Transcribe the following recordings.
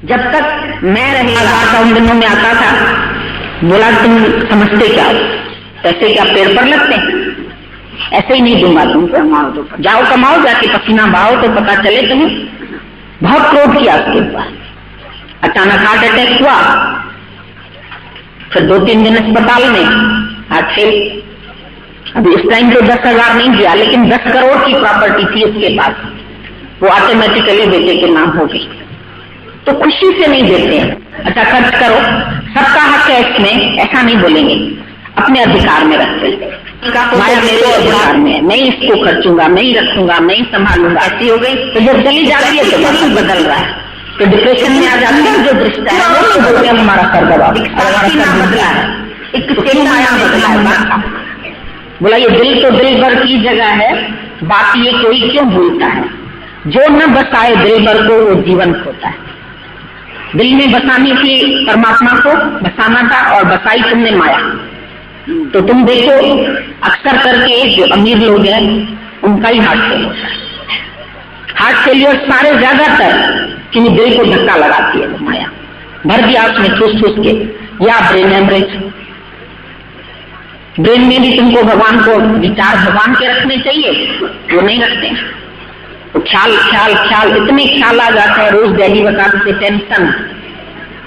जब तक मैं रहेगा था उन दिनों में आता था, बोला तुम समझते क्या हो, पैसे क्या पेड़ पर लगते हैं, ऐसे ही नहीं दूंगा तुमको, जाओ कमाओ, जाके पसीना बहाओ तो पता चले तुम्हें। बहुत क्रोध किया उसके ऊपर। अचानक हार्ट अटैक हुआ, फिर 2-3 दिन अस्पताल में, हार्ट फेल। अभी उस टाइम तो 10,000 नहीं दिया, लेकिन 10 करोड़ की प्रॉपर्टी थी उसके पास, वो ऑटोमेटिकली बेटे के नाम हो गई। तो खुशी से नहीं देते हैं, अच्छा खर्च करो, सबका हक है इसमें, ऐसा नहीं बोलेंगे, अपने अधिकार में रखते हैं। माया मेरे अधिकार में है, मैं इसको खर्चूंगा, मैं ही रखूंगा, मैं ही संभालूंगा, ऐसी हो गई। तो जब चली जाती है तो मन बदल रहा है, तो डिप्रेशन में आ जाती है। जो दृष्टा है वो बोलते हैं हमारा सर दबा, हमारा सर बदला है, एक माया बदला है। बोला ये दिल तो दिल भर की जगह है, बाकी ये कोई क्यों भूलता है, जो न बसाए दिल भर को वो जीवन खोता है। दिल में बसानी थी परमात्मा को, बसाना था, और बसाई तुमने माया। तो तुम देखो अक्सर करके जो अमीर लोग हैं उनका ही हार्ट फेल होता है। हार्ट फेलियर सारे ज्यादातर कि दिल को धक्का लगाती है माया, भर दिया उसमें ठूस ठूस के, या ब्रेन हेमरेज। ब्रेन में भी तुमको भगवान को विचार भगवान के रखने चाहिए, वो नहीं रखते। तो ख्याल ख्याल ख्याल, इतने ख्याल आ जाते हैं। रोज डैडी बताते थे टेंशन,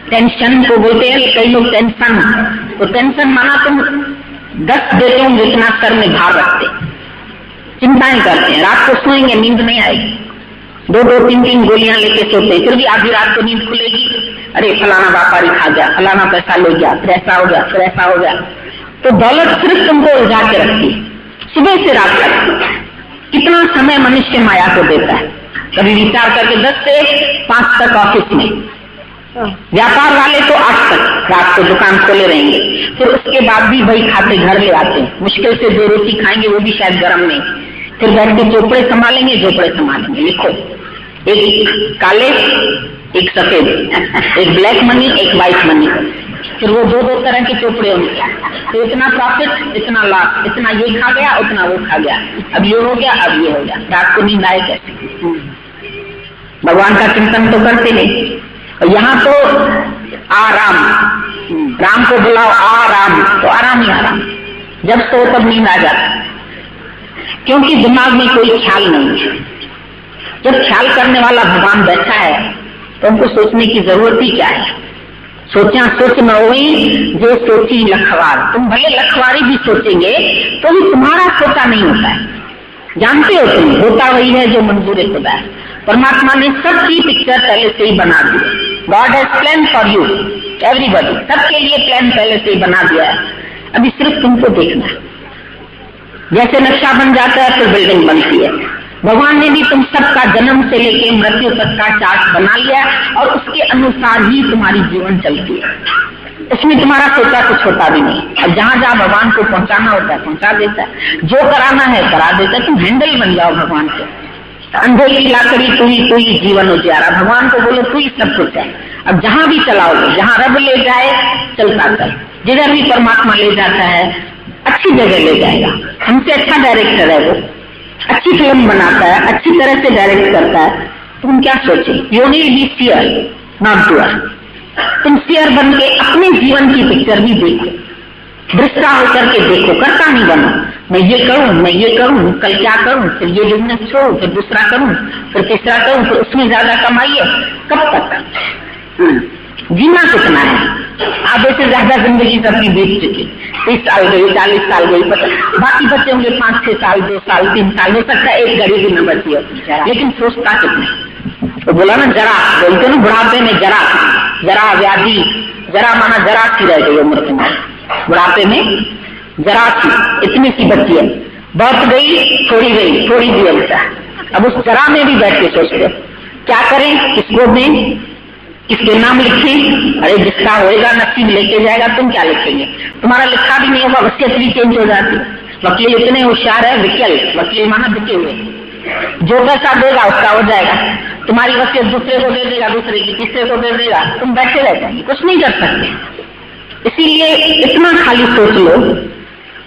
टेंशन को बोलते हैं कई लोग टेंशन। तो टेंशन माना तुम 10 बेटों जितना सर में भार रखते, चिंताएं करते हैं, रात को सोएंगे नींद नहीं आएगी, 2-2, 3-3 गोलियां लेके सोते हैं, फिर भी आधी रात को नींद खुलेगी, अरे फलाना व्यापारी खा गया, फलाना पैसा ले गया, फिर ऐसा हो गया, फिर ऐसा हो गया। तो दौलत सिर्फ तुमको उलझा के रखती है सुबह से रात तक। कितना समय मनुष्य माया को देता है, कभी विचार करके 10 से 5 तक ऑफिस में, व्यापार वाले तो 8 तक रात को दुकान खोले रहेंगे, फिर उसके बाद भी वही खाते घर ले आते हैं, मुश्किल से 2 रोटी खाएंगे, वो भी शायद गर्म नहीं, फिर बैठ के चोपड़े संभालेंगे, झोपड़े संभालेंगे। लिखो, एक काले एक सफेद, एक ब्लैक मनी एक व्हाइट मनी, फिर वो 2-2 तरह के चोपड़े होंगे। तो इतना प्रॉफिट, इतना लाभ, इतना ये खा गया, उतना वो खा गया, अब ये हो गया, अब ये हो गया, रात को नींद आए कैसे? भगवान का चिंतन तो करते नहीं। और यहाँ तो आराम, राम को बुलाओ आराम, तो आराम ही आराम, जब सो तब नींद आ जाता, क्योंकि दिमाग में कोई ख्याल नहीं है। जब ख्याल करने वाला भगवान बैठा है तो हमको सोचने की जरूरत ही क्या है? सोचा सोच न हुई जो सोची लखवार। तुम भले लखवारी भी सोचेंगे तो भी तुम्हारा सोचा नहीं होता है, जानते हो तुम, होता वही है जो मंजूर खुदा है। परमात्मा ने सबकी पिक्चर पहले से ही बना दी है। God has plan for you everybody, सबके लिए प्लान पहले से ही बना दिया है, अभी सिर्फ तुमको देखना है। जैसे नक्शा बन जाता है फिर बिल्डिंग बनती है। भगवान ने भी तुम सबका जन्म से लेके मृत्यु तक का चार्ट बना लिया और उसके अनुसार ही तुम्हारी जीवन चलती है। इसमें तुम्हारा सोचा कुछ होता भी नहीं, और जहां जहां भगवान को पहुंचाना होता है पहुंचा देता है, जो कराना है करा देता है। तुम हैंडल बन जाओ भगवान के। अंधे की लाकड़ी तू ही जीवन उजियारा, भगवान को बोलो तू ही सब कुछ है। अब जहां भी चलाओगे, जहां रब ले जाए चलता चल, जिधर भी परमात्मा ले जाता है अच्छी जगह ले जाएगा। हमसे अच्छा डायरेक्टर है वो, अच्छी फिल्म बनाता है, अच्छी तरह से डायरेक्ट करता है। तुम क्या सोचे? You need be seer not doer. तुम सियर बन के अपने जीवन की पिक्चर भी देखो, दृष्टा होकर के देखो, करता नहीं बनो। मैं ये करूं, कल क्या करूं, फिर ये बिजनेस छोड़ूं, फिर दूसरा करूं, फिर तीसरा करूं, फिर उसमें ज्यादा कमाइए। कब तक? जीना कितना है? आधे से ज्यादा जिंदगी अपनी बीत चुकी, 30 साल गई, 40 साल गई, बाकी बच्चे होंगे 5-6 साल, 2 साल, 3 साल, हो सकता है एक घड़ी भी न बची हो, लेकिन सोचता कितना। तो बोला ना जरा, बोलते ना बुढ़ापे में जरा व्याधि, जरा माना जरा सी रह गई उम्र के बाद, बुढ़ापे में जरा सी, इतनी सी बच्ची है, बढ़ गई थोड़ी भी अलता। अब उस जरा में भी बैठ के सोचते क्या करें, किसको दें, किसके नाम लिखें? अरे जिसका होएगा नसीब लेके जाएगा, तुम क्या लिखेंगे? तुम्हारा लिखा भी नहीं होगा, वसीयत भी चेंज हो जाती। वकील इतने होशियार है, वकील माना बिके हुए, जो पैसा देगा उसका हो जाएगा। तुम्हारी वसीयत दूसरे को दे देगा, दूसरे की तीसरे को दे देगा, तुम बैठे रह जाएंगे, कुछ नहीं कर सकते। इसीलिए इतना खाली सोच लो,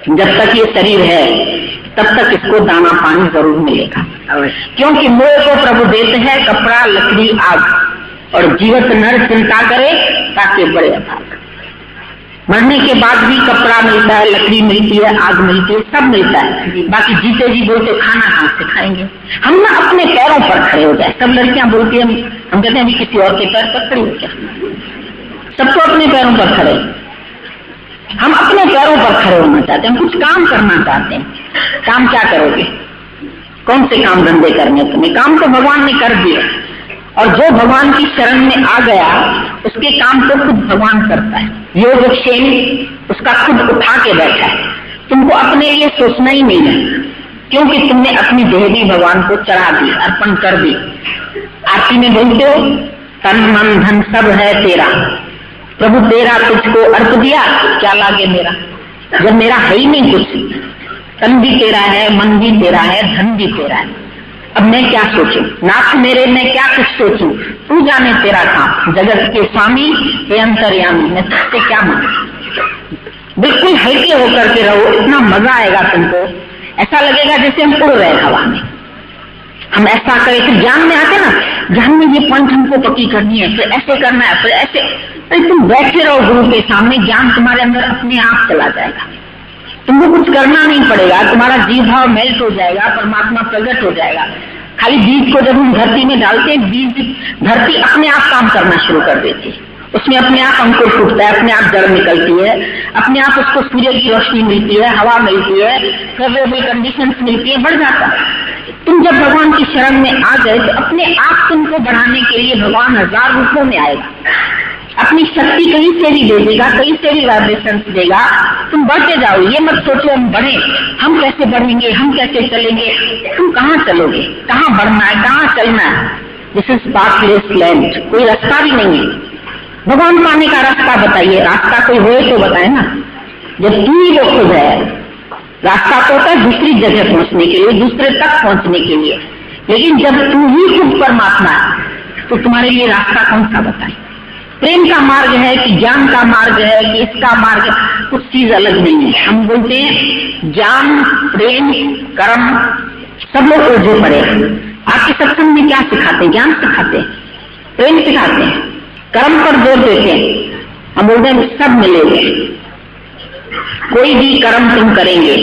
जब तक ये शरीर है तब तक इसको दाना पानी जरूर मिलेगा, क्योंकि मोह को प्रभु देते हैं कपड़ा लकड़ी आग, और जीवत नर चिंता करे ताकि बड़े अभाग। मरने के बाद भी कपड़ा मिलता है, लकड़ी मिलती है, आग मिलती है, सब मिलता है, बाकी जीते जी बोलते खाना कहां से खाएंगे। हम ना अपने पैरों पर खड़े हो जाए। सब लड़कियां बोलती है, हम कहते हैं अभी किसी और के पैर पर खड़ी हो क्या? सबको अपने पैरों पर खड़े, हम अपने पैरों पर खड़े होना चाहते हैं, हम कुछ काम करना चाहते हैं। काम क्या करोगे? कौन से काम धंधे करने तुम्हें? काम तो भगवान ने कर दिया, और जो भगवान की शरण में आ गया उसके काम तो खुद भगवान करता है। योगक्षेम उसका खुद उठा के बैठा है, तुमको अपने लिए सोचना ही नहीं है, क्योंकि तुमने अपनी देह भी भगवान को चढ़ा दी, अर्पण कर दी। आरती में बोलते हो तन मन धन सब है तेरा, प्रभु तेरा तुझको अर्प दिया, क्या लागे मेरा? जब मेरा है ही नहीं कुछ, तन भी तेरा है, मन भी तेरा है, धन भी तेरा है, अब मैं क्या सोचूं? नाथ मेरे मैं क्या कुछ सोचूं? तू जाने तेरा काम, जगत के स्वामी हे अंतर्यामी, मैं तुझसे क्या मांगू? बिल्कुल हल्के होकर के रहो, इतना मजा आएगा तुमको, ऐसा लगेगा जैसे हम उड़ रहे हवा में। हम ऐसा करें, फिर ज्ञान में आते ना, ज्ञान में ये पॉइंट हमको पक्की करनी है, फिर ऐसे करना है, फिर ऐसे। अरे तुम बैठे रहो गुरु के सामने, ज्ञान तुम्हारे अंदर अपने आप चला जाएगा, तुमको कुछ करना नहीं पड़ेगा, तुम्हारा जीव भाव मेल्ट हो जाएगा, परमात्मा प्रकट हो जाएगा। खाली बीज को जब हम धरती में डालते हैं, बीज धरती अपने आप काम करना शुरू कर देती है, उसमें अपने आप अंकुर फूटता है, अपने आप जड़ निकलती है, अपने आप उसको सूर्य की रोशनी मिलती है, हवा मिलती है, फेवरेबल कंडीशंस मिलती है, बढ़ जाता है। तुम जब भगवान की शरण में आ गए तो अपने आप तुमको बढ़ाने के लिए भगवान 1000 रूपों में आएगा, अपनी शक्ति कहीं से भी दे देगा, कहीं से भी वाइब्रेशन देगा, तुम बढ़ते जाओ। ये मत सोचो हम बढ़े, हम कैसे बढ़ेंगे, हम कैसे चलेंगे। तुम कहाँ चलोगे, कहाँ बढ़ना है, कहाँ चलना है? दिस इज पाथलेस लैंड, कोई रास्ता भी नहीं है। भगवान पाने का रास्ता बताइए, रास्ता कोई होए तो बताए ना। जब तू ही वो खुद है, रास्ता तो होता है दूसरी जगह पहुंचने के लिए, दूसरे तक पहुंचने के लिए, लेकिन जब तू ही खुद परमात्मा है तो तुम्हारे लिए रास्ता कौन सा बताए? प्रेम का मार्ग है कि ज्ञान का मार्ग है कि इसका मार्ग, कुछ चीज अलग नहीं है। हम बोलते हैं ज्ञान, प्रेम, कर्म, सब लोग उलझे पड़े। आपके सत्संग में क्या सिखाते हैं? ज्ञान सिखाते हैं, प्रेम सिखाते हैं, कर्म पर जोर देते हैं। हम बोलते हैं सब मिलेंगे, कोई भी कर्म तुम करेंगे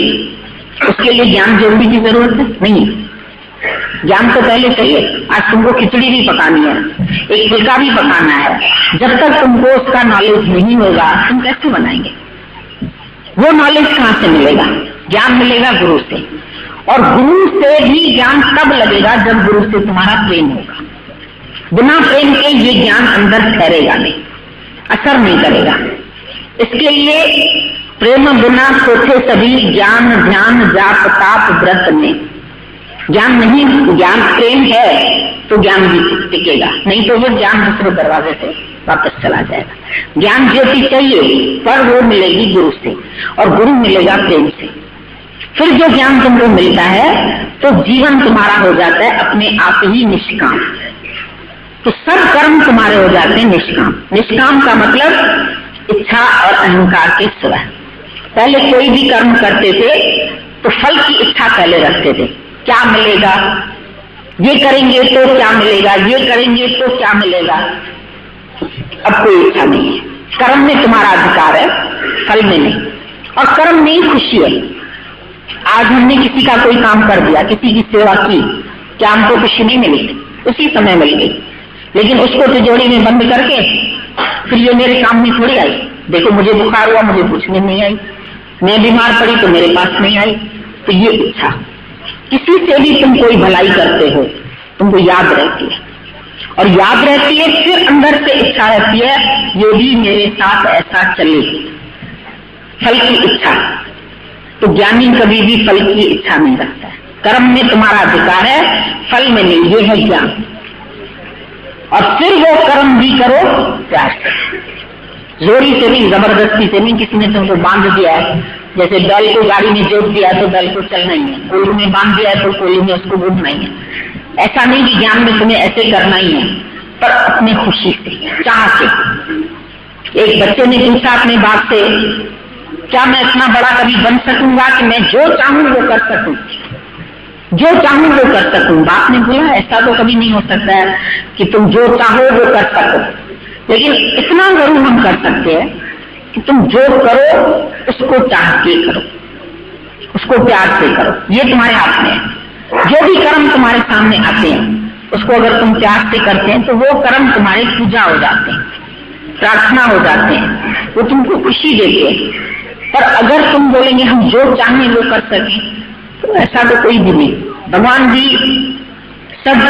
उसके लिए ज्ञान जोड़ने की जरूरत है नहीं, ज्ञान तो पहले चाहिए। आज तुमको खिचड़ी भी पकानी है, एक फुल्का भी पकाना है, जब तक तुमको उसका नॉलेज नहीं होगा तुम कैसे बनाएंगे? वो नॉलेज कहाँ से मिलेगा? ज्ञान मिलेगा गुरु से, और गुरु से भी ज्ञान तब लगेगा जब गुरु से तुम्हारा प्रेम होगा। बिना प्रेम के ये ज्ञान अंदर ठहरेगा नहीं, असर नहीं करेगा। इसके लिए प्रेम बिना सोचे सभी ज्ञान ध्यान जाप ताप व्रत में। ज्ञान नहीं, ज्ञान प्रेम है तो ज्ञान भी टिकेगा, नहीं तो वो ज्ञान दूसरे दरवाजे से वापस चला जाएगा। ज्ञान ज्योति चाहिए पर वो मिलेगी गुरु से, और गुरु मिलेगा प्रेम से। फिर जो ज्ञान तुमको मिलता है तो जीवन तुम्हारा हो जाता है अपने आप ही निष्काम। तो सब कर्म तुम्हारे हो जाते हैं निष्काम। निष्काम का मतलब इच्छा और अहंकार के सिवा। पहले कोई भी कर्म करते थे तो फल की इच्छा पहले रखते थे, क्या मिलेगा, ये करेंगे तो क्या मिलेगा, ये करेंगे तो क्या मिलेगा। अब कोई इच्छा नहीं है, कर्म में तुम्हारा अधिकार है, फल में नहीं, और कर्म में ही खुशी है। आज हमने किसी का कोई काम कर दिया, किसी की सेवा की, क्या हमको खुशी नहीं मिली? उसी समय मिल गई, लेकिन उसको तिजोरी में बंद करके फिर ये मेरे काम में थोड़ी आई। देखो मुझे बुखार हुआ, मुझे पूछने नहीं आई, मैं बीमार पड़ी तो मेरे पास नहीं आई। तो ये इच्छा, किसी से भी तुम कोई भलाई करते हो तुमको याद रहती है, और याद रहती है, फिर अंदर से इच्छा रहती है ये भी मेरे साथ ऐसा चले, फल की इच्छा। तो ज्ञानी कभी भी फल की इच्छा नहीं रखता है। कर्म में तुम्हारा अधिकार है, फल में नहीं, ये है ज्ञान। और फिर वो कर्म भी करो प्यार से, जोरी से नहीं, जबरदस्ती से नहीं। किसी ने तुमको बांध दिया है, जैसे बैल को गाड़ी में जोड़ दिया तो बैल को चलना ही है, कोयले में बांध दिया है तो कोयले में उसको घूमना ही है। ऐसा नहीं कि ज्ञान में तुम्हें ऐसे करना ही है, पर अपनी खुशी से, चाह से। एक बच्चे ने पूछा अपने बाप से, क्या मैं इतना बड़ा कभी बन सकूंगा कि मैं जो चाहूं वो कर सकूं? जो चाहो वो कर सकूं। बाप ने बोला ऐसा तो कभी नहीं हो सकता है कि तुम जो चाहो वो कर सको, लेकिन इतना जरूर हम कर सकते हैं कि तुम जो करो उसको चाह के करो, उसको प्यार से करो। ये तुम्हारे हाथ में है। जो भी कर्म तुम्हारे सामने आते हैं उसको अगर तुम प्यार से करते हैं तो वो कर्म तुम्हारी पूजा हो जाते हैं, प्रार्थना हो जाते हैं, वो तुमको खुशी देते हैं। पर अगर तुम बोलेंगे हम जो चाहें वो कर सकें, तो ऐसा तो कोई भी नहीं। भगवान जी सब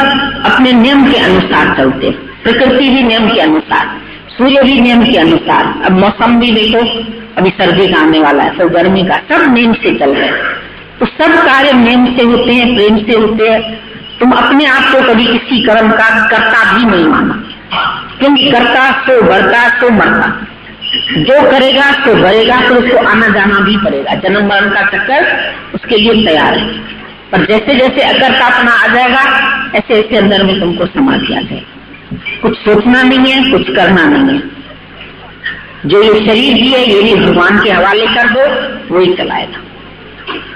अपने नियम के अनुसार चलते, प्रकृति भी नियम के अनुसार, सूर्य भी नियम के अनुसार। अब मौसम भी देखो, अभी सर्दी का आने वाला है तो गर्मी का, सब नियम से चल रहे हैं। तो सब कार्य नियम से होते हैं, प्रेम से होते हैं। तुम अपने आप को कभी किसी कर्म का कर्ता भी नहीं मानो, क्योंकि कर्ता सो बढ़ता सो मरता, जो करेगा सो बढ़ेगा, तो उसको आना जाना भी पड़ेगा। जन्म मरण का चक्कर उसके लिए तैयार है। पर जैसे जैसे अकर्तापना आ जाएगा ऐसे ऐसे अंदर में तुमको समाधि आ जाएगी। कुछ सोचना नहीं है, कुछ करना नहीं है। जो ये शरीर भी है ये भी भगवान के हवाले कर दो, वही चलाएगा।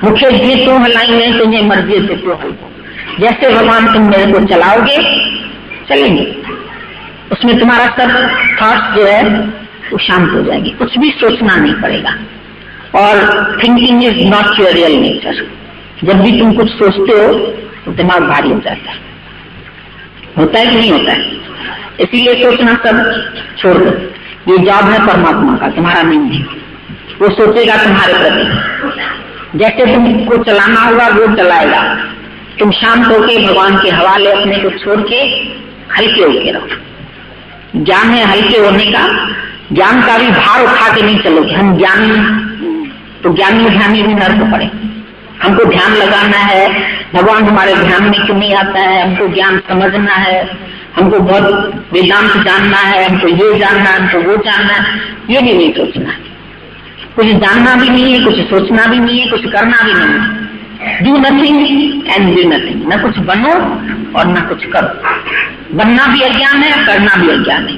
मुख्य ये तो हलाएंगे, तुम्हें मर्जी से तो हल दो। जैसे भगवान तुम मेरे को चलाओगे चलेंगे, उसमें तुम्हारा सब थॉट्स जो है वो शांत हो जाएगी, कुछ भी सोचना नहीं पड़ेगा। और thinking is not your real nature. जब भी तुम कुछ सोचते हो तो दिमाग भारी हो जाता है, होता है कि नहीं होता है? इसीलिए सोचना सब छोड़ दो। ये जॉब है परमात्मा का, तुम्हारा नहीं है। वो सोचेगा तुम्हारे प्रति, जैसे तुमको चलाना होगा वो चलाएगा। तुम शांत होके भगवान के हवाले अपने को छोड़ के हल्के होके रहो। ज्ञान है हल्के होने का, ज्ञान का भी भार उठा के नहीं चलोगे। हम ज्ञानी तो ज्ञानी ध्यानी भी नर्क पड़े। हमको ध्यान लगाना है, भगवान हमारे ध्यान में क्यों नहीं आता है, हमको ज्ञान समझना है, हमको बहुत वेदांत जानना है, हमको ये जानना है, हमको वो जानना है, ये भी नहीं सोचना है। कुछ जानना भी नहीं है, कुछ सोचना भी नहीं है, कुछ करना भी नहीं है। Do nothing and do nothing. न कुछ बनो और न कुछ करो। बनना भी अज्ञान है, करना भी अज्ञान है।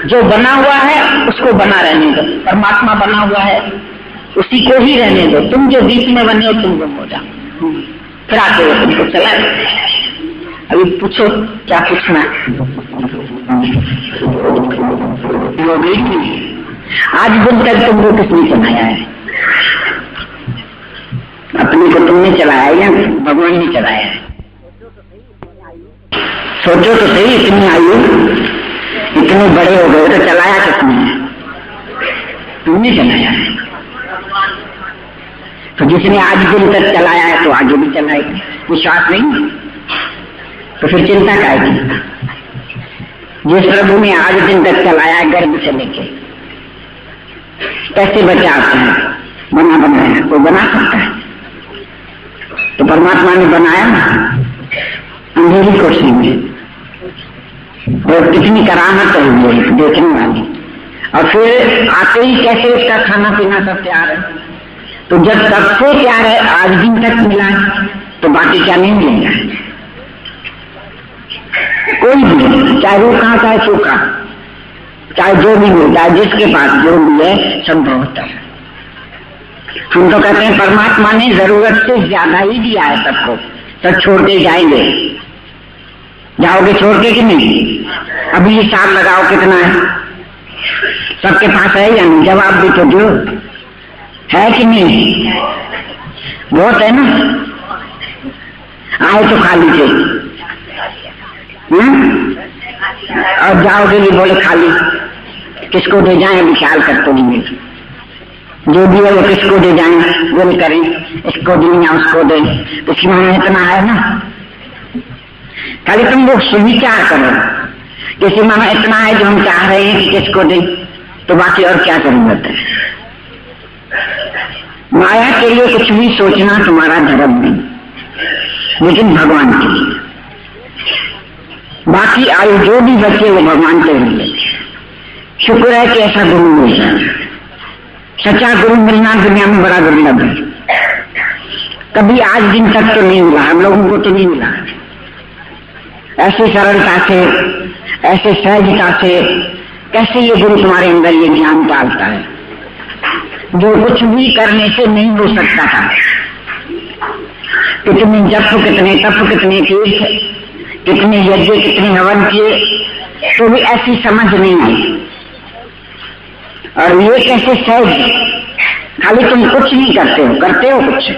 जो बना हुआ है उसको बना रहने दो। परमात्मा बना हुआ है, उसी को ही रहने दो। तुम जो बीच में बने हो तुम गुम हो जाओ, फिर आते हो तुमको चला। अभी पूछो क्या पूछना है। आज दिन तक तुमको किसने चलाया है? अपने को तुमने चलाया या भगवान ने चलाया है? सोचो तो सही, इतनी आयु, इतने बड़े हो गए तो चलाया किसने है? तुमने चलाया है। तो जिसने आज दिन तक चलाया है तो आगे भी चलाएगा। विश्वास नहीं तो फिर चिंता काहेगी? जिस प्रभु ने आज दिन तक चलाया गर्भ से लेके, कैसे बच्चा आते हैं बनाया, कोई बना सकता है? तो परमात्मा ने बनाया ना अंधेरी कुर्सी में, और कितनी करामत है ये देखने वाली। और फिर आते ही कैसे उसका खाना पीना सब तैयार है। तो जब सबसे प्यार है आज दिन तक मिला तो बाकी क्या नहीं मिलेगा? कोई भी, चाहे रूखा चाहे सूखा, चाहे जो भी मिलता है, जिसके पास जो भी है सब बहुत है। हम तो कहते हैं परमात्मा ने जरूरत से ज्यादा ही दिया है सबको, सब छोड़ के जाएंगे। जाओगे छोड़ के कि नहीं? अभी हिसाब लगाओ कितना है, सबके पास है या नहीं? जवाब भी तो दो, है कि नहीं? बहुत है ना? आए तो खा लीजिए, और जाओगे भी बोले खाली, किसको दे जाएं अभी ख्याल करते नहीं। जो भी है वो किसको दे जाएं, वो भी करें, इसको दें या उसको दें, तो सीमा में इतना है ना। खाली तुम लोग सुविचार करो कि सीमा में इतना है जो हम चाह रहे हैं कि किसको दें, तो बाकी और क्या जरूरत है? माया के लिए कुछ भी सोचना तुम्हारा धर्म नहीं, लेकिन भगवान के लिए। बाकी आयु जो भी बचे वो भगवान के लिए। शुक्र है कि ऐसा गुरु मिल जाए। सच्चा गुरु मिलना दुनिया में बड़ा दुर्लभ है। कभी आज दिन तक तो नहीं मिला, हम लोगों को तो नहीं मिला। ऐसी सरलता से, ऐसे सहजता से कैसे ये गुरु तुम्हारे अंदर ये ज्ञान डालता है जो कुछ भी करने से नहीं हो सकता था। कितने जप, कितने तप, कितने तीर्थ, कितने यज्ञ, कितने हवन किए, तो भी ऐसी समझ नहीं आई। और ये कैसे सहज, खाली तुम कुछ नहीं करते हो कुछ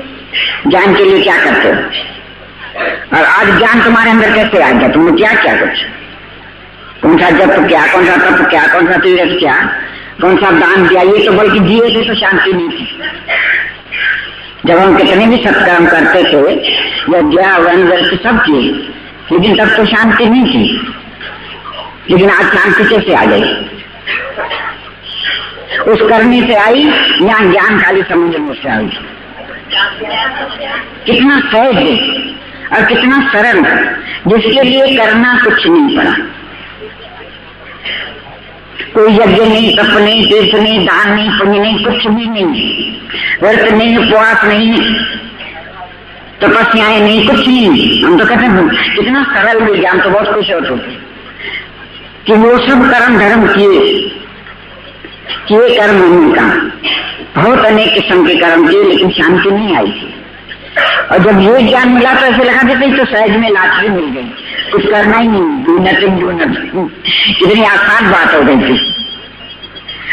ज्ञान के लिए, क्या करते हो? और आज ज्ञान तुम्हारे अंदर कैसे आ गया? तुमने क्या क्या कुछ, कौन सा जप क्या, कौन सा तप क्या, कौन सा तीर्थ क्या, कौन सा दान किया? ये तो बल्कि जिए थे तो शांति नहीं थी। जब हम कितने भी सत्कर्म करते थे, यज्ञ वन व्रत सब किए, लेकिन तब तो शांति नहीं थी। लेकिन आज शांति कैसे आ गई? उस करने से आई या ज्ञान खाली समझने से आई? कितना सहज है और कितना सरल, जिसके लिए करना कुछ नहीं पड़ा। कोई यज्ञ नहीं, तप नहीं, तीर्थ नहीं, दान नहीं, पुण्य नहीं, कुछ भी नहीं, व्रत नहीं, उपवास नहीं, तपस्याएं नहीं, कुछ नहीं। हम तो कहते हैं कितना सरल मिल गया, हम तो बहुत खुश होते कि वो सब कर्म धर्म किए कर्म उनका, बहुत अनेक किस्म के कर्म किए, लेकिन शांति नहीं आई थी। और जब ये ज्ञान मिला तो ऐसे लगा देते तो सहज में लाटरी मिल गई, कुछ करना ही नहीं, कितनी आसान बात हो गई थी।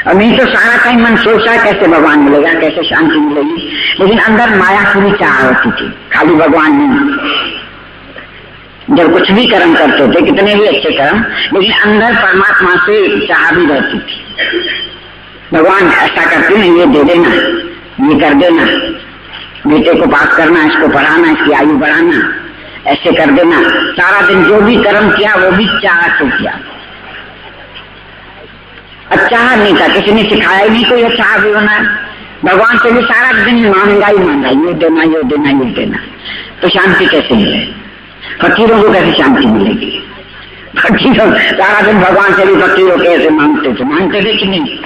और नहीं तो सारा टाइम मन सोचा कैसे भगवान मिलेगा, कैसे शांति मिलेगी, लेकिन अंदर माया की भी चाह होती थी, खाली भगवान नहीं। जब कुछ भी कर्म करते थे, कितने भी अच्छे कर्म, लेकिन अंदर परमात्मा से चाह भी रहती थी, भगवान ऐसा करते ना, ये दे देना, ये कर देना, बेटे को पास करना, इसको पढ़ाना, इसकी आयु बढ़ाना, ऐसे कर देना। सारा दिन जो भी कर्म किया वो भी चाह से किया, अच्छा नहीं था, किसी ने सिखाया ही नहीं कोई अच्छा भी होना। भगवान से भी सारा दिन मांगा ही मांगा, ये देना, ये देना, ये देना, तो शांति कैसे मिले? फकीरों को कैसे शांति मिलेगी? फकीरों सारा दिन भगवान से भी फकीरों कैसे मांगते थे कि नहीं?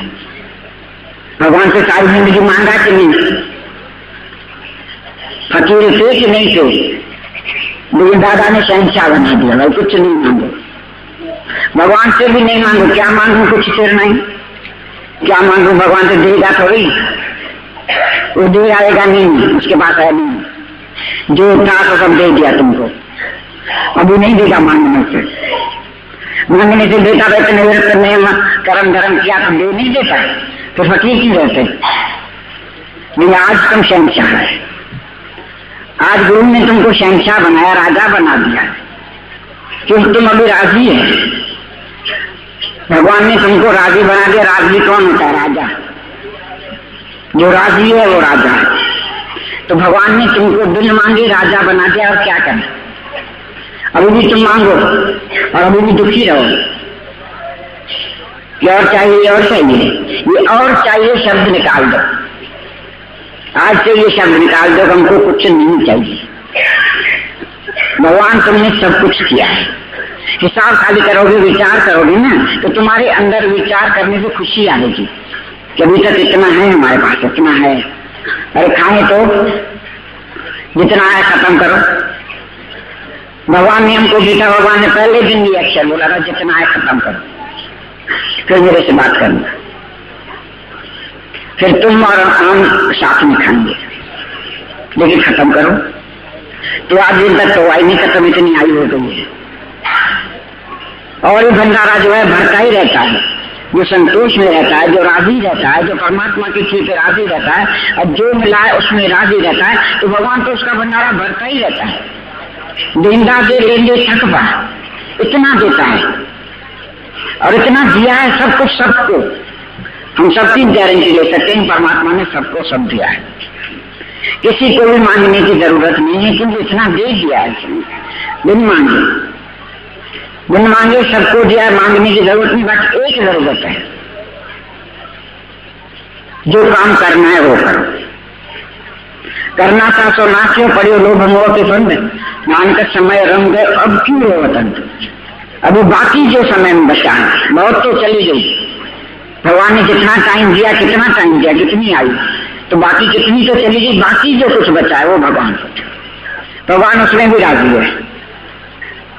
भगवान से सारी जिंदगी मांगा कि नहीं? फकीर थे कि नहीं थे? लेकिन दादा ने शहंशाह बना दिया, भाई कुछ नहीं मांगो, भगवान से भी नहीं मांगो। क्या मांगू? कुछ फिर नहीं, क्या मांगू? भगवान से देगा थोड़ी, वो दे आएगा नहीं, उसके पास है नहीं, जो था तो सब दे दिया तुमको, अभी नहीं देगा मांगने से। मांगने से देता रहते नहीं, कर्म धर्म किया तो दे नहीं देता, तो फकीर क्यों रहते? नहीं, आज तुम शहंशाह है, आज गुरु ने तुमको शहंशाह बनाया, राजा बना दिया, क्योंकि तुम अभी राजी है। भगवान ने तुमको राजी बना दिया। राजी कौन होता है? राजा। जो राजी है वो राजा है। तो भगवान ने तुमको बिन मांगे राजा बना दिया, और क्या करना? अभी भी तुम मांगो और अभी भी दुखी रहो, ये और चाहिए, और चाहिए, ये और चाहिए शब्द निकाल दो। आज से ये शब्द निकाल दो, हमको कुछ नहीं चाहिए। भगवान तुमने सब कुछ किया है। हिसाब खाली करोगे, विचार करोगे ना, तो तुम्हारे अंदर विचार करने से खुशी आएगी कि अभी तक इतना है हमारे पास, इतना है। अरे खाए तो जितना है खत्म करो। भगवान ने हमको जीता, भगवान ने पहले दिन ये अक्षर बोला था, जितना है खत्म करो, फिर मेरे से बात करना, फिर तुम और हम साथ में खाएंगे, लेकिन खत्म करो। तो आज दिन तक तो आई नहीं खत्म, इतनी आयु हो गई है। और ये भंडारा जो है भरता ही रहता है, जो संतोष में रहता है, जो राजी रहता है, जो परमात्मा की चीज पे राजी रहता है, और जो मिला है उसमें राजी रहता है, तो भगवान तो उसका भंडारा भरता ही रहता है। देंदा दे लेंगे थक पा, इतना देता है और इतना दिया है सब कुछ सबको। हम सबकी गारंटी ले सकते हैं, परमात्मा ने सबको सब दिया है, किसी को भी मांगने की जरूरत नहीं है, क्योंकि इतना दे दिया है। बिन मांगे सबको दिया है, मांगने की जरूरत नहीं। बस एक जरूरत है, जो काम करना है वो करो। करना था सो नाचो पड़ियो लोभ मोह के फंद, मानकर समय रंग गए अब क्यों रो वतन। अभी बाकी जो समय में बचा है, बहुत तो चली गई। भगवान ने जितना टाइम दिया, कितना टाइम दिया, कितनी आई, तो बाकी कितनी तो चली गई। बाकी जो कुछ बचा है वो भगवान उसमें भी राजी है।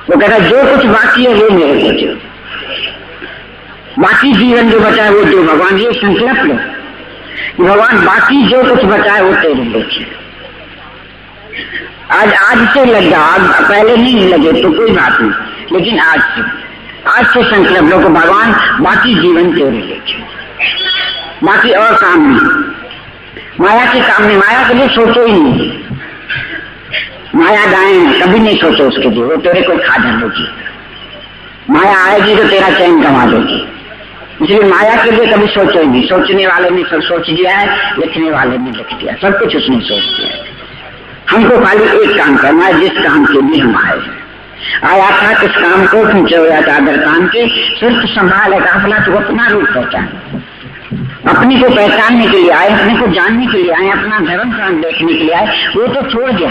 वो कहता है जो कुछ बाकी है वो मेरे को दो, बाकी जीवन जो बचा है वो दो। भगवान ये संकल्प लो कि भगवान बाकी जो कुछ बचा है वो तेरे लिए। आज से लग जाओ, पहले नहीं लगे तो कोई बात नहीं, लेकिन आज से संकल्प लो को भगवान बाकी जीवन तेरे लेके, बाकी और काम नहीं, माया के काम नहीं, माया के लिए सोचो ही नहीं, माया गायन कभी नहीं सोचो उसके लिए, वो तेरे को खा जाएगी, माया आएगी तो तेरा चैन गंवा देगी, इसलिए माया के लिए कभी सोचो ही नहीं। सोचने वाले ने सब सोच दिया है, लिखने वाले ने लिख दिया, सब कुछ उसने सोच दिया है। हमको खाली एक काम करना है, जिस काम के लिए हम आए हैं। आया था किस काम को, खींचे हुआ चादर तान के, सिर्फ संभाल है काफला, तो अपना रूप पहचान, अपने को पहचानने के लिए आए, अपने को जानने के लिए आए, अपना धर्म काम देखने के लिए आए। वो तो छोड़ गया,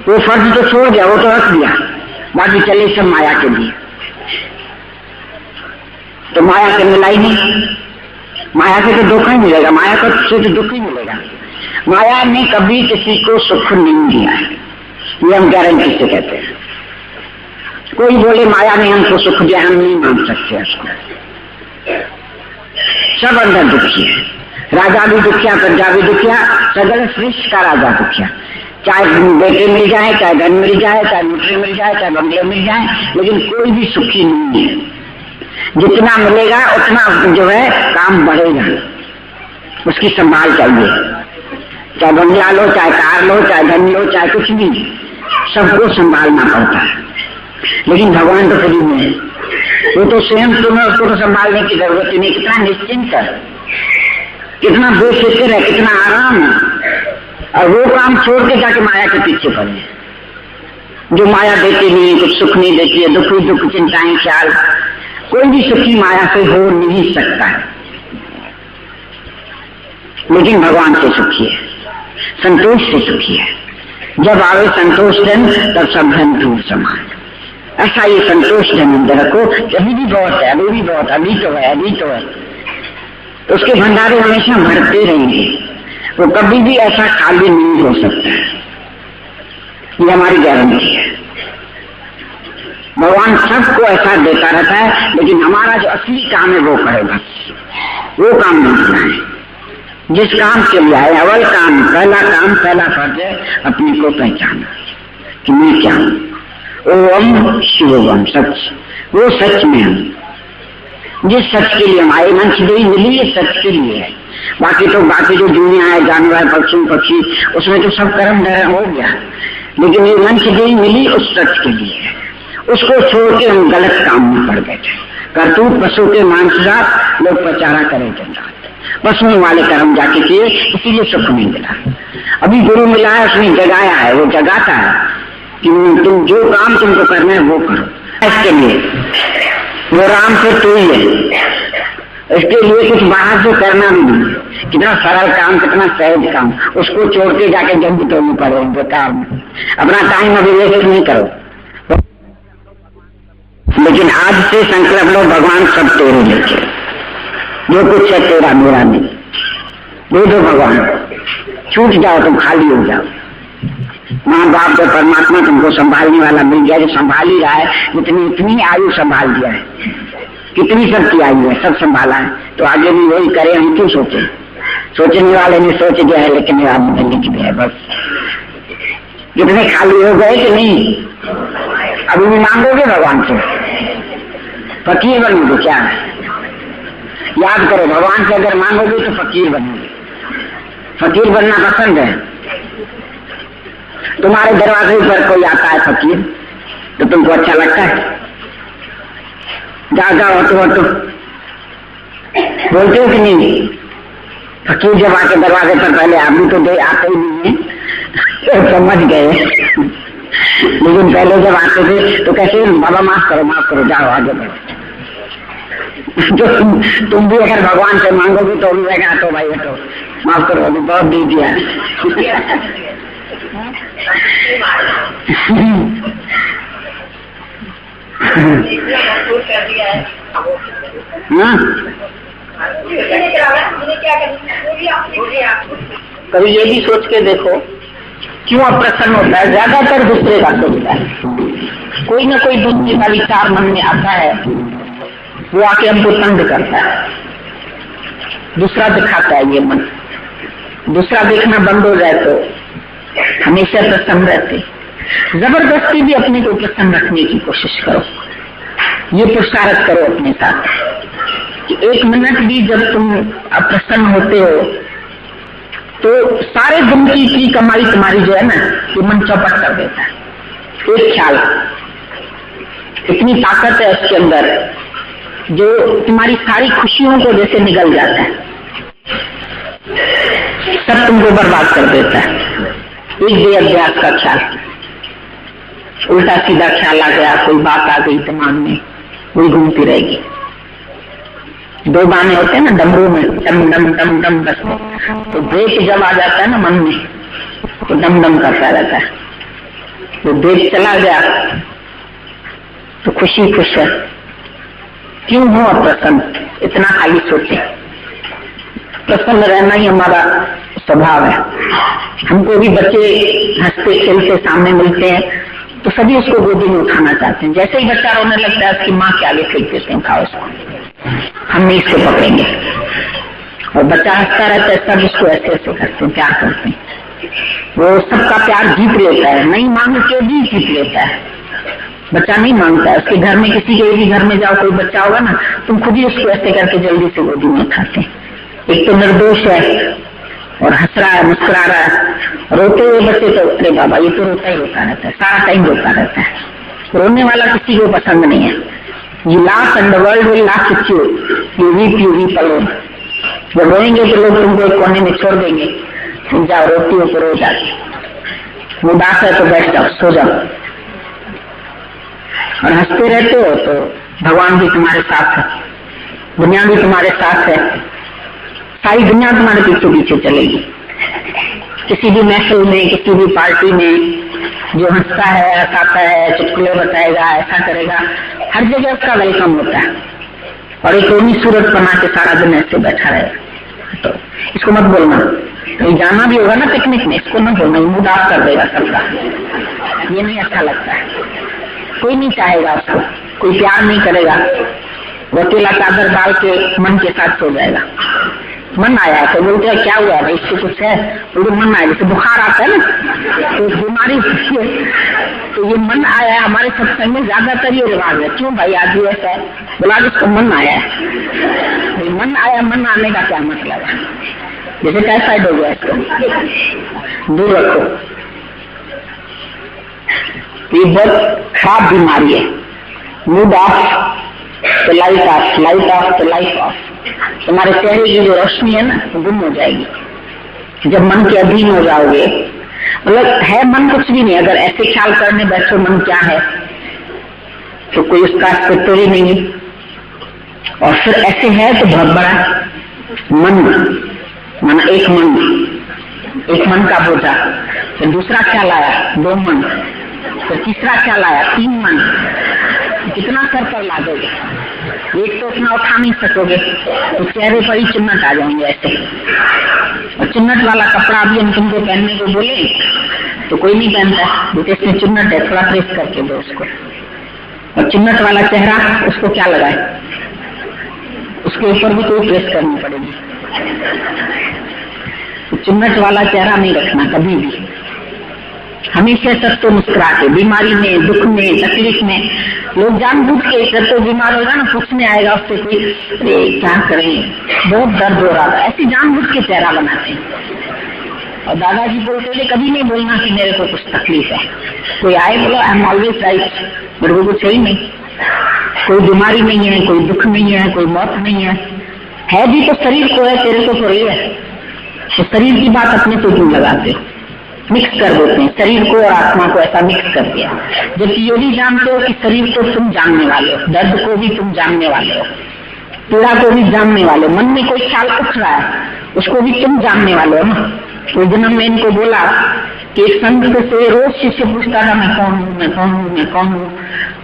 वो फर्ज तो छोड़ गया, वो तो रख दिया, बाकी चले सब माया के लिए। तो माया से मिला ही नहीं, माया से तो धोखा ही मिलेगा, माया को से तो दुख ही मिलेगा। माया ने कभी किसी को सुख नहीं दिया है, ये हम गारंटी से कहते हैं। कोई बोले माया ने हमको सुख दिया, हम नहीं मान सकते उसको। सब अंदर दुखी है, राजा भी दुखिया, प्रजा भी दुखिया, सगल श्रेष्ठ का राजा दुखिया। चाहे बेटे मिल जाए, चाहे धन मिल जाए, चाहे नौकरी मिल जाए, चाहे बंगले मिल जाए, लेकिन कोई भी सुखी नहीं है। जितना मिलेगा उतना जो है काम बढ़ेगा, उसकी संभाल चाहिए। चाहे बंगला लो, चाहे कार लो, चाहे धन लो, चाहे कुछ भी, सबको संभालना पड़ता है। लेकिन भगवान तो फ्री में है, वो तो स्वयं तुम्हें उसको तो संभालने की जरूरत ही नहीं। कितना निश्चिंत है, कितना बेफिक्र है, कितना आराम है। और वो काम छोड़ के जाके माया के पीछे पड़े, जो माया देती नहीं, कुछ सुख नहीं देती है, दुख ही दुख, चिंताएं, ख्याल। कोई भी सुखी माया से हो नहीं सकता है, लेकिन भगवान से सुखी है, संतोष से सुखी है। जब आवे संतोष धन, तब सब धन दूर समान। ऐसा ये संतोष धन अंदर रखो, अभी भी बहुत है, अभी भी बहुत, अभी तो है, अभी तो है, तो उसके भंडारे हमेशा भरते रहेंगे, वो कभी भी ऐसा खाली नहीं हो सकता। ये हमारी गारंटी है। भगवान सबको ऐसा देता रहता है, लेकिन हमारा जो असली काम है वो करेगा, वो काम नहीं करना है। जिस काम के लिए आए, अव्वल काम, पहला फर्ज है अपने को पहचाना कि मैं क्या हूं। ओम शिवोम, सच, वो सच में हम। जिस सच के लिए हम आए, मंच दे मिली है सच के लिए है। बाकी जो दुनिया है, जानवर, पक्षी, उसमें तो सब कर्म धर्म हो गया, लेकिन ये मंच दे मिली उस सच के लिए है। उसको छोड़ के हम गलत काम में पड़ गए थे। करतूत पशु के मांसजात, लोग प्रचारा करें जन्नत, पशुओं वाले कर्म जाके किए, इसीलिए सुख नहीं मिला। अभी गुरु मिला है, उसने जगाया है, वो जगाता है कि तुम जो काम तुमको करना है वो करो। इसके लिए वो राम से तू ही है, इसके लिए कुछ बाहर से करना नहीं। कितना सरल काम, कितना सहज काम, उसको छोड़ के जाके जब तो नहीं पड़े बेकार में, अपना टाइम अभी वेस्ट नहीं करो। लेकिन आज से संकल्प लो, भगवान सब तेरे लेके, जो कुछ है तेरा, मेरा नहीं। दे दो भगवान, छूट जाओ, तुम खाली हो जाओ। माँ बाप जो परमात्मा तुमको संभालने वाला मिल गया, जो संभाल ही रहा है, इतनी आयु संभाल दिया है, कितनी सबकी आयु है, सब संभाला है, तो आगे भी वही करे, हम क्यों सोचे। सोचने वाले ने सोच दिया है, लिखने वाले ने लिख दिया है, बस। कितने खाली हो गए कि नहीं? अभी भी मांगोगे भगवान से? फकीर बनोगे क्या? याद करो, भगवान से अगर मांगोगे तो फकीर बनोगे। फकीर बनना पसंद है? तुम्हारे दरवाजे पर कोई आता है फकीर, तो तुमको अच्छा लगता है? जाओ तो बोलते हो कि नहीं? फकीर जब आके दरवाजे पर, पहले आदमी तो दे आते ही नहीं है, समझ गए, लेकिन पहले जब आते थे तो कैसे, बाबा माफ करो, जाओ आगे बढ़ो। तो तुम भी अगर भगवान से मांगोगे तो भी रहेगा, तो भाई तो माफ करो, अभी बहुत दे दिया। कभी ये भी सोच के देखो, क्यों अप्रसन्न होता है? ज्यादातर दूसरे का सोचता है, कोई ना कोई दूसरे का विचार मन में आता है, वो आके हमको तंग करता है, दूसरा दिखाता है ये मन। दूसरा देखना बंद हो जाए तो हमेशा प्रसन्न रहते। जबरदस्ती भी अपने को प्रसन्न रखने की कोशिश करो। ये पुरुषार्थ करो अपने साथ कि 1 मिनट भी जब तुम अप्रसन्न होते हो तो सारे दिन की कमाई तुम्हारी जो है ना, ये मन चौपट कर देता है। एक ख्याल, इतनी ताकत है उसके अंदर जो तुम्हारी सारी खुशियों को जैसे निगल जाता है, सब तुमको बर्बाद कर देता है। एक बेअभ्यास का ख्याल, उल्टा सीधा ख्याल आ गया, कोई बात आ गई दिमाग में, वही घूमती रहेगी। 2 गाने होते हैं ना डमरू में, डम डम डम डम बस, तो ब्रेक जब आ जाता है ना मन में तो डम डम करता रहता है। तो ब्रेक चला गया तो खुशी खुश है। क्यों हो अप्रसन्न, इतना खाली सोचे। प्रसन्न रहना ही हमारा स्वभाव है। हमको भी बच्चे हंसते खेलते सामने मिलते हैं तो सभी उसको गोदी में उठाना चाहते हैं। जैसे ही बच्चा रोने लगता है उसकी माँ के आगे फेंक देते हैं, खाओ इसको, हम नहीं इसको पकड़ेंगे। और बच्चा हंसता रहता है, सब उसको ऐसे ऐसे करते हैं, प्यार करते हैं। वो सबका प्यार जीत लेता है, नहीं मांग के भी जीत लेता है। बच्चा नहीं मांगता है, उसके घर में किसी के भी घर में जाओ, कोई बच्चा होगा ना, तुम खुद ही उसको ऐसे करके जल्दी से गोदी में उठाते हैं। एक तो निर्दोष है और हंस रहा है, मुस्कुरा रहा है। रोते हुए बच्चे तो अरे बाबा ये तो रोता ही रोता रहता है, सारा टाइम रोता रहता है। रोने वाला किसी को पसंद नहीं है। You laugh and the world will laugh with you. You weep alone. जब रोएंगे तो लोग तुमको एक कोने में छोड़ देंगे, तुम जाओ रोती हो तो रो जाते, उदास है तो बैठ जाओ, सो जाओ। और हंसते रहते हो तो भगवान भी तुम्हारे साथ है, दुनिया भी तुम्हारे साथ है, सारी दुनिया तुम्हारे पीछे पीछे चलेगी। किसी भी महफिल में, किसी भी पार्टी में जो हंसता है, हंसाता है, चुटकुले बताएगा, ऐसा करेगा, हर जगह उसका वेलकम होता है। और एक रोनी सूरत बना के सारा दिन ऐसे बैठा रहेगा। तो इसको मत बोलना, कहीं जाना भी होगा ना पिकनिक में, इसको मत बोलना, मूड ऑफ कर देगा सबका, ये नहीं अच्छा लगता है। कोई नहीं चाहेगा उसको, कोई प्यार नहीं करेगा, वो अकेला चादर डाल के मन के साथ सो जाएगा। मन आया तो बोलते हैं क्या हुआ भाई, इससे कुछ है, बोलते मन आया, जैसे बुखार आता है ना तो बीमारी, तो ये मन आया है। हमारे सत्संग में ज्यादातर ये रिवाज है, क्यों भाई आज ऐसा है, बोला जिसको मन आया है। मन आया, मन आने का क्या मतलब है, जैसे टाइफाइड हो गया इसको दूर रखो, ये बहुत खराब बीमारी है। मूड ऑफ तो लाइट ऑफ, लाइट ऑफ तो लाइफ ऑफ। तुम्हारे चेहरे की जो रोशनी है ना वो गुम हो जाएगी जब मन के अधीन हो जाओगे। मतलब है मन कुछ भी नहीं, अगर ऐसे ख्याल करने बैठो मन क्या है तो कोई उसका अस्तित्व ही नहीं है। और फिर ऐसे है तो बहुत बड़ा मन, माना एक मन का बोझा, फिर दूसरा ख्याल आया 2 मन, फिर तीसरा ख्याल आया 3 मन, कितना सर पर ला दोगे, एक तो उतना उठा नहीं सकोगे तो चेहरे पर ही चिन्हट आ जाएंगे ऐसे। और चिन्हट वाला कपड़ा भी हम तुमको पहनने को बोले तो कोई नहीं पहनता, बेटे इसमें चिन्हट है, थोड़ा प्रेस करके दो उसको। और चिन्हट वाला चेहरा उसको क्या लगाए, उसके ऊपर भी कोई प्रेस करनी पड़ेगी। तो चिन्हट वाला चेहरा नहीं रखना कभी भी, हमेशा सब तो मुस्कुराते। बीमारी में, दुख में, तकलीफ में लोग जानबूझ के, जब तो बीमार होगा ना पूछने आएगा उससे कोई, अरे क्या करें बहुत दर्द हो रहा था, ऐसी जानबूझ के चेहरा बनाते हैं। और दादाजी बोलते थे कभी नहीं बोलना कि मेरे को कुछ तकलीफ है। कोई आए बोलो आई एम ऑलवेज राइट, मेरे को कुछ है ही नहीं, कोई बीमारी नहीं है, कोई दुख नहीं है, कोई मौत नहीं है भी तो शरीर को है, तेरे को थोड़ी है। तो शरीर की बात अपने से क्यों लगाते हो, मिक्स कर देते हैं शरीर को और आत्मा को, ऐसा मिक्स कर दिया। जबकि ये भी जानते हो कि शरीर को तुम जानने वाले हो, दर्द को भी तुम जानने वाले हो, पीड़ा को भी जानने वाले हो, मन में कोई ख्याल उठ रहा है उसको भी तुम जानने वाले हो ना। तो जन्म में इनको बोला कि एक संत से रोज शिष्य पूछता था मैं कौन हूँ, मैं कौन हूँ, मैं कौन हूँ।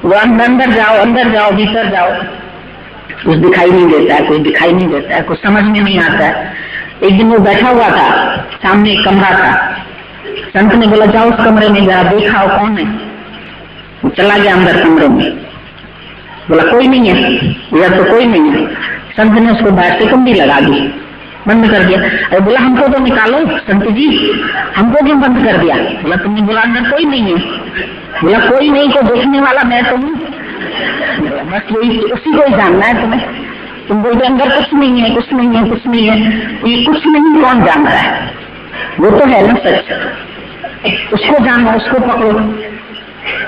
वो अंदर जाओ, भीतर जाओ, कुछ दिखाई नहीं देता है, कुछ दिखाई नहीं देता है, कुछ समझ में नहीं आता है। एक दिन वो बैठा हुआ था, सामने एक कमरा था, संत ने बोला जाओ उस कमरे में जरा देखाओ कौन है। वो चला गया अंदर कमरे में, बोला कोई नहीं है, इधर तो कोई नहीं है। संत ने उसको बाहर से कुंडी लगा दी, बंद कर दिया। अरे बोला हमको तो निकालो संत जी, हमको क्यों बंद कर दिया? बोला तुमने बोला अंदर कोई नहीं है। बोला कोई नहीं को देखने वाला मैं तो हूँ, बस वही उसी को ही जानना है तुम्हें। तुम बोलते अंदर कुछ नहीं है, कुछ नहीं है, कुछ नहीं है, ये कुछ नहीं कौन जान रहा है? वो तो है ना सच, उसको जानो, उसको पकड़ो।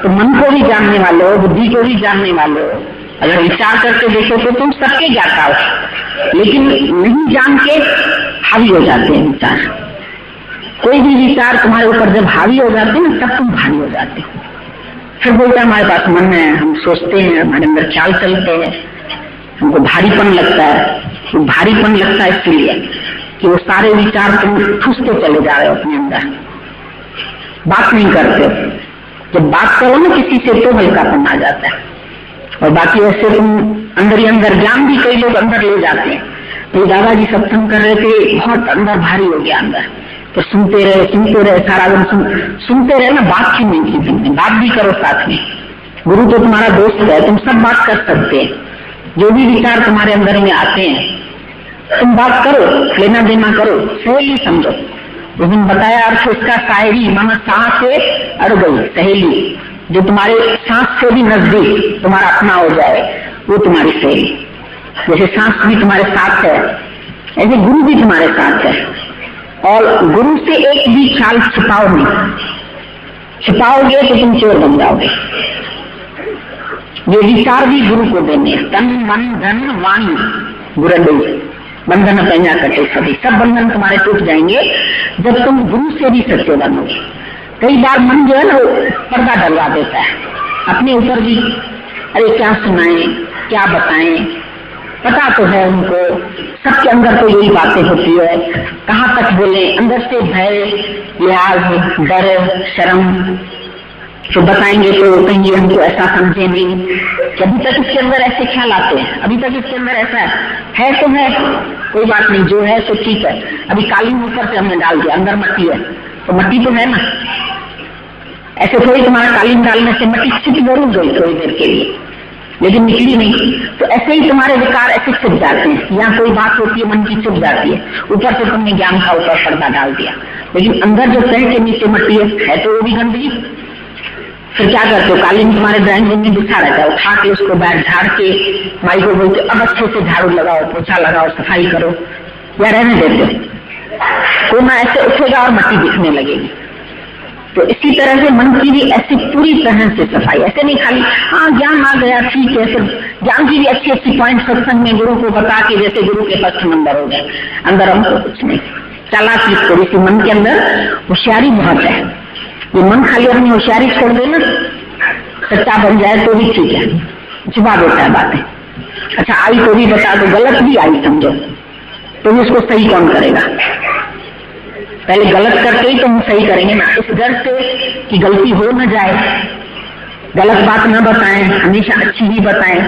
तो मन को भी जानने वाले हो, बुद्धि को भी जानने वाले हो, अगर विचार करके देखो तो तुम सबके जाता हो, लेकिन नहीं जान के हावी हो जाते हैं विचार। कोई भी विचार तुम्हारे ऊपर जब हावी हो जाते हैं तब तुम भारी हो जाते हो। फिर बोलते हमारे पास मन है, हम सोचते हैं, हमारे अंदर ख्याल चलते हैं, हमको भारीपन लगता है। तो भारीपन लगता है इसलिए कि वो सारे विचार तुम ठूसते चले जा रहे हो अपने अंदर, बात नहीं करते। जब बात करो ना किसी से तो हल्कापन आ जाता है, और बाकी ऐसे तुम अंदर ही अंदर ज्ञान भी कई लोग अंदर ले जाते हैं। तो दादाजी सत्संग कर रहे थे, बहुत अंदर भारी हो गया अंदर, तो सुनते रहे सारा दिन सुनते रहे ना, बात क्यों नहीं की तुमने? बात भी करो साथ में। गुरु तो तुम्हारा दोस्त है, तुम सब बात कर सकते हैं। जो भी विचार तुम्हारे अंदर में आते हैं तुम बात करो, लेना देना करो, सहेली समझो। उस दिन बताया अर्थ इसका शायरी, माना सांस से अड़ गई सहेली, जो तुम्हारे सांस से भी नजदीक तुम्हारा अपना हो जाए, वो तुम्हारी सहेली। जैसे सांस भी तुम्हारे साथ है, ऐसे गुरु भी तुम्हारे साथ है। और गुरु से एक भी ख्याल छिपाओ नहीं, छिपाओगे तो तुम चोर बन जाओगे। ये विचार भी गुरु को देने, तन मन धन वाणी गुरु बंधन पैया कटे सभी, सब बंधन तुम्हारे टूट जाएंगे जब तुम गुरु से भी सच्चे बनोगे। कई बार मन जो है ना पर्दा डलवा देता है अपने ऊपर भी, अरे क्या सुनाएं, क्या बताएं, पता तो है उनको, सबके अंदर तो यही बातें होती है, कहाँ तक बोले, अंदर से भय, लिहाज, डर, शर्म, तो बताएंगे तो कहीं हमको ऐसा समझे नहीं कि अभी तक इसके अंदर ऐसे ख्याल आते हैं, अभी तक इसके अंदर ऐसा है तो है, कोई बात नहीं, जो है तो ठीक है। अभी कालीन ऊपर से हमने डाल दिया, अंदर मट्टी है तो मट्टी तो है ना, ऐसे थोड़ी तुम्हारा कालीन डालने से मट्टी छिप जरूर गई थोड़ी देर के लिए, लेकिन निकली नहीं। तो ऐसे ही तुम्हारे विकार ऐसे छिप जाते हैं, यहाँ कोई बात होती है मन की छिप जाती है, ऊपर से तुमने ज्ञान का ऊपर पर्दा डाल दिया, लेकिन अंदर जो तह के नीचे मट्टी है तो वो भी गंदगी। फिर क्या करते हो, कालीन तुम्हारे ड्राइंग रूम में बिछा रहता है, उठा के उसको बैठ झाड़ के माई को बोलते अब अच्छे से झाड़ू लगाओ, पोछा लगाओ, सफाई करो, या रहने देते? कोई ना ऐसे उठेगा और मट्टी दिखने लगेगी। तो इसी तरह से मन की भी ऐसी पूरी तरह से सफाई, ऐसे नहीं खाली हाँ ज्ञान आ गया ठीक है, फिर ज्ञान की भी अच्छी अच्छी पॉइंट सत्संग में गुरु को बता के जैसे गुरु के पक्ष नंबर हो गए, अंदर हमको कुछ नहीं। चालाकी थोड़ी सी मन के अंदर, होशियारी बहुत है। ये मन खाली अपनी होशियारी छोड़ दे ना, सच्चा बन जाए तो भी ठीक है, छिपा देता है बातें। अच्छा आई तो भी बता दो, गलत भी आई समझो तो भी उसको सही कौन करेगा? पहले गलत करके ही तो हम सही करेंगे ना, इस डर से कि गलती हो न जाए, गलत बात न बताएं, हमेशा अच्छी ही बताएं,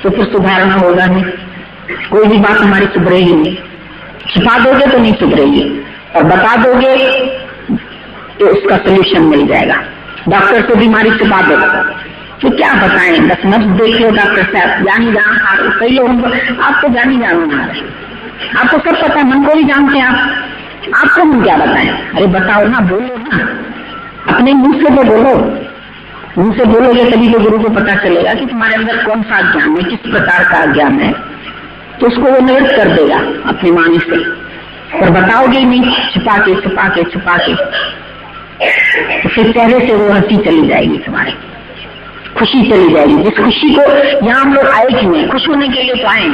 तो फिर सुधारना होगा नहीं, कोई भी बात हमारी सुधरेगी नहीं। छिपा दोगे तो नहीं सुधरेगी, और बता दोगे तो उसका सोल्यूशन मिल जाएगा। डॉक्टर से बीमारी छिपा दो तो क्या बताएं, बस नब्ज देख लो डॉक्टर साहब, जानी जान कई लोग, आप तो जानी जान बना रहे, आपको सब पता है, मन को भी जानते हैं आपको हम क्या बताएं? अरे बताओ ना, बोलो ना, अपने मुंह से तो बोलो, मुंह से बोलोगे तभी तो गुरु को पता चलेगा कि तुम्हारे अंदर कौन सा ज्ञान है, किस प्रकार का ज्ञान है, तो उसको वो निवृत्त कर देगा अपनी वाणी से। पर बताओगे ही नहीं, छिपा के छिपा के छिपा के, तो फिर चेहरे से वो हंसी चली जाएगी, तुम्हारे खुशी चली जाएगी। जिस खुशी को यहाँ हम लोग आए क्यों हैं, खुश होने के लिए तो आए,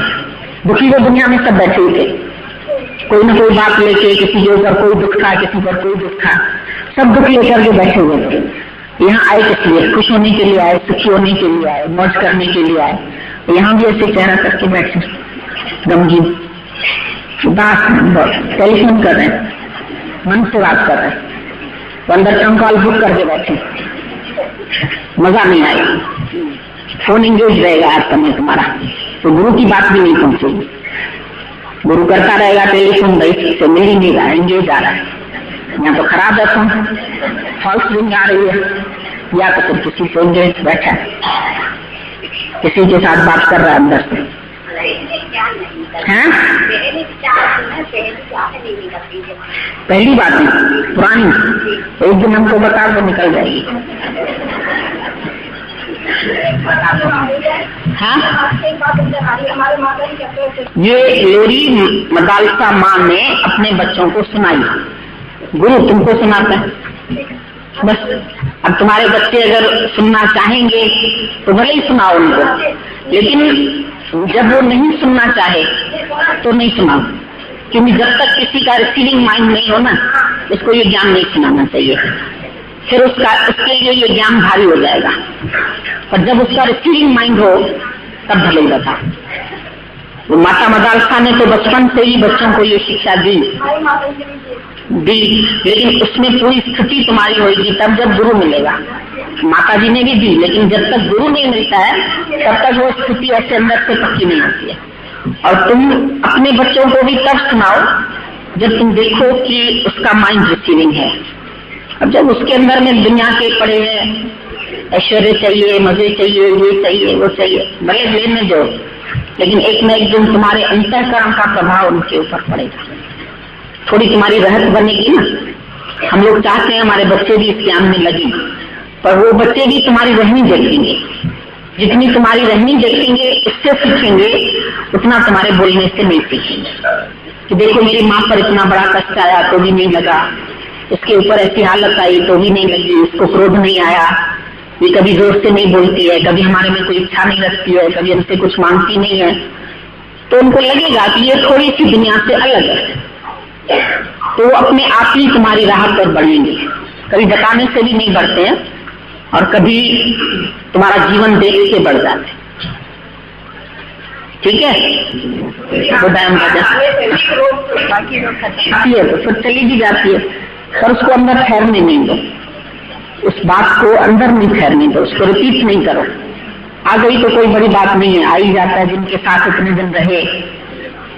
दुखी तो दुनिया में सब बैठे हुए थे, कोई ना कोई बात लेके, किसी के ऊपर कोई दुख था, किसी पर कोई दुख था, सब दुख लेकर के बैठे हुए थे। यहाँ आए किस लिए? खुश होने के लिए आए, सुखी होने के लिए आए, मौज करने के लिए आए। तो यहाँ भी ऐसे चेहरा करके बैठे, गमगीन बात, टेलीफोन कर रहे हैं, मन से बात कर रहे हैं, तो अंदर टर्म कॉल बुक करके बैठे, मजा नहीं आएगा, फोन इंगेज रहेगा हर समय तुम्हारा, तो गुरु की बात भी नहीं पहुंचेगी। गुरु करता रहेगा टेलीफोन, भाई से मिल ही नहीं रहा, इंगेज आ रहा है, यहाँ तो खराब है फोन, फॉल्स रिंग आ रही है, या तो फिर किसी से इंगेज बैठा है, किसी के साथ बात कर रहा है अंदर से, हैं? पहली बात है पुरानी, एक दिन हमको बता तो निकल जाएगी। हाँ? ये लोरी मदालसा माँ ने अपने बच्चों को सुनाई, गुरु तुमको सुनाता है बस। अब तुम्हारे बच्चे अगर सुनना चाहेंगे तो भले ही सुनाओ उनको, लेकिन जब वो नहीं सुनना चाहे तो नहीं सुनाओ, क्योंकि जब तक किसी का रिसीविंग माइंड नहीं हो ना, उसको ये ज्ञान नहीं सुनाना चाहिए। फिर उसके लिए ये ज्ञान भारी हो जाएगा, पर जब उसका रिसीविंग माइंड हो तब भले बता। वो माता मदालसा ने तो बचपन से ही बच्चों को ये शिक्षा दी, लेकिन उसमें पूरी स्थिति तुम्हारी होगी तब जब गुरु मिलेगा। माता जी ने भी दी, लेकिन जब तक गुरु नहीं मिलता है तब तक वो स्थिति ऐसे अंदर से पक्की नहीं होती है। और तुम अपने बच्चों को भी तब सुनाओ जब तुम देखो कि उसका माइंड रिसीविंग है। अब जब उसके अंदर में दुनिया के पड़े हैं, ऐश्वर्य चाहिए, मजे चाहिए, ये चाहिए, वो चाहिए, भले लेने दो, लेकिन एक न एक दिन तुम्हारे अंतःकरण का प्रभाव उनके ऊपर पड़ेगा, थोड़ी तुम्हारी रहत बनेगी ना। हम लोग चाहते हैं हमारे बच्चे भी इस ज्ञान में लगे, पर वो बच्चे भी तुम्हारी रहनी देखेंगे। जितनी तुम्हारी रहनी देखेंगे, इससे सीखेंगे, उतना तुम्हारे बोलने से नहीं सीखेंगे। कि देखो मेरी माँ पर इतना बड़ा कष्ट आया तो भी नहीं लगा, इसके ऊपर ऐसी हालत आई तो भी नहीं लगी, इसको क्रोध नहीं आया, ये कभी जोर से नहीं बोलती है, कभी हमारे में कोई इच्छा नहीं रखती है, कभी हमसे कुछ मांगती नहीं है, तो उनको लगेगा कि ये थोड़ी सी दुनिया से अलग है। तो वो अपने आप ही तुम्हारी राह पर बढ़ेंगे, कभी बताने से भी नहीं बढ़ते हैं, और कभी तुम्हारा जीवन देख के बढ़ जाते हैं। ठीक है? आती है तो फिर चली भी जाती है, पर उसको अंदर ठहरने नहीं दो, उस बात को अंदर नहीं ठहरने दो, उसको रिपीट नहीं करो। आ गई तो कोई बड़ी बात नहीं है, आ ही जाता है, जिनके साथ इतने दिन रहे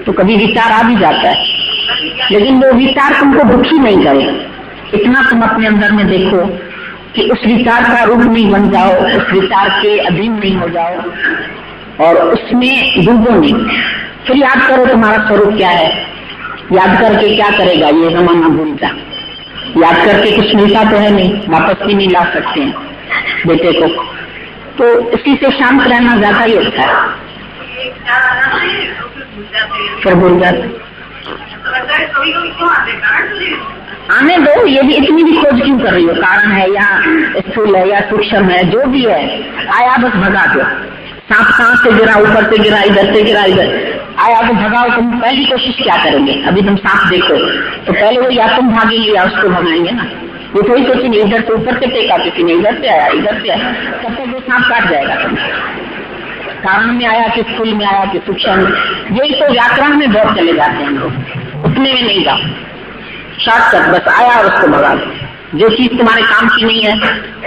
तो कभी विचार आ भी जाता है, लेकिन वो विचार तुमको दुखी नहीं करे। इतना तुम अपने अंदर में देखो कि उस विचार का रूप नहीं बन जाओ, उस विचार के अधीन नहीं हो जाओ, और उसमें डूबो नहीं। फिर याद करो तुम्हारा स्वरूप क्या है। याद करके क्या करेगा, ये जमाना भूल जा। याद करके कुछ मिलता तो है नहीं, वापस भी नहीं ला सकते हैं बेटे को, तो इसी से शांत रहना ज्यादा ही अच्छा है। फिर भूल जाते, आने दो। ये भी इतनी भी खोज क्यों कर रही हो, कारण है या स्थूल है या सूक्ष्म है, जो भी है, आया बस भगा दो। सांप कहां से गिरा, ऊपर से गिरा, इधर से गिरा, इधर आया तो भगाओ। तुम पहली कोशिश क्या करेंगे, अभी तुम सांप देखो तो पहले वो या तुम भागेंगे या उसको भगाएंगे ना। वो थोड़ी सोचेंगे इधर से ऊपर से फेंका, किसी ने इधर से आया, इधर से आया, तब तक वो सांप काट जाएगा। तुम कारण में आया कि स्थूल में आया कि सूक्ष्म में, यही तो व्याकरण में बहुत चले जाते हैं हम लोग, उतने में नहीं जाओ। शॉर्टकट बस आया और उसको भगा दो। जो चीज तुम्हारे काम की नहीं है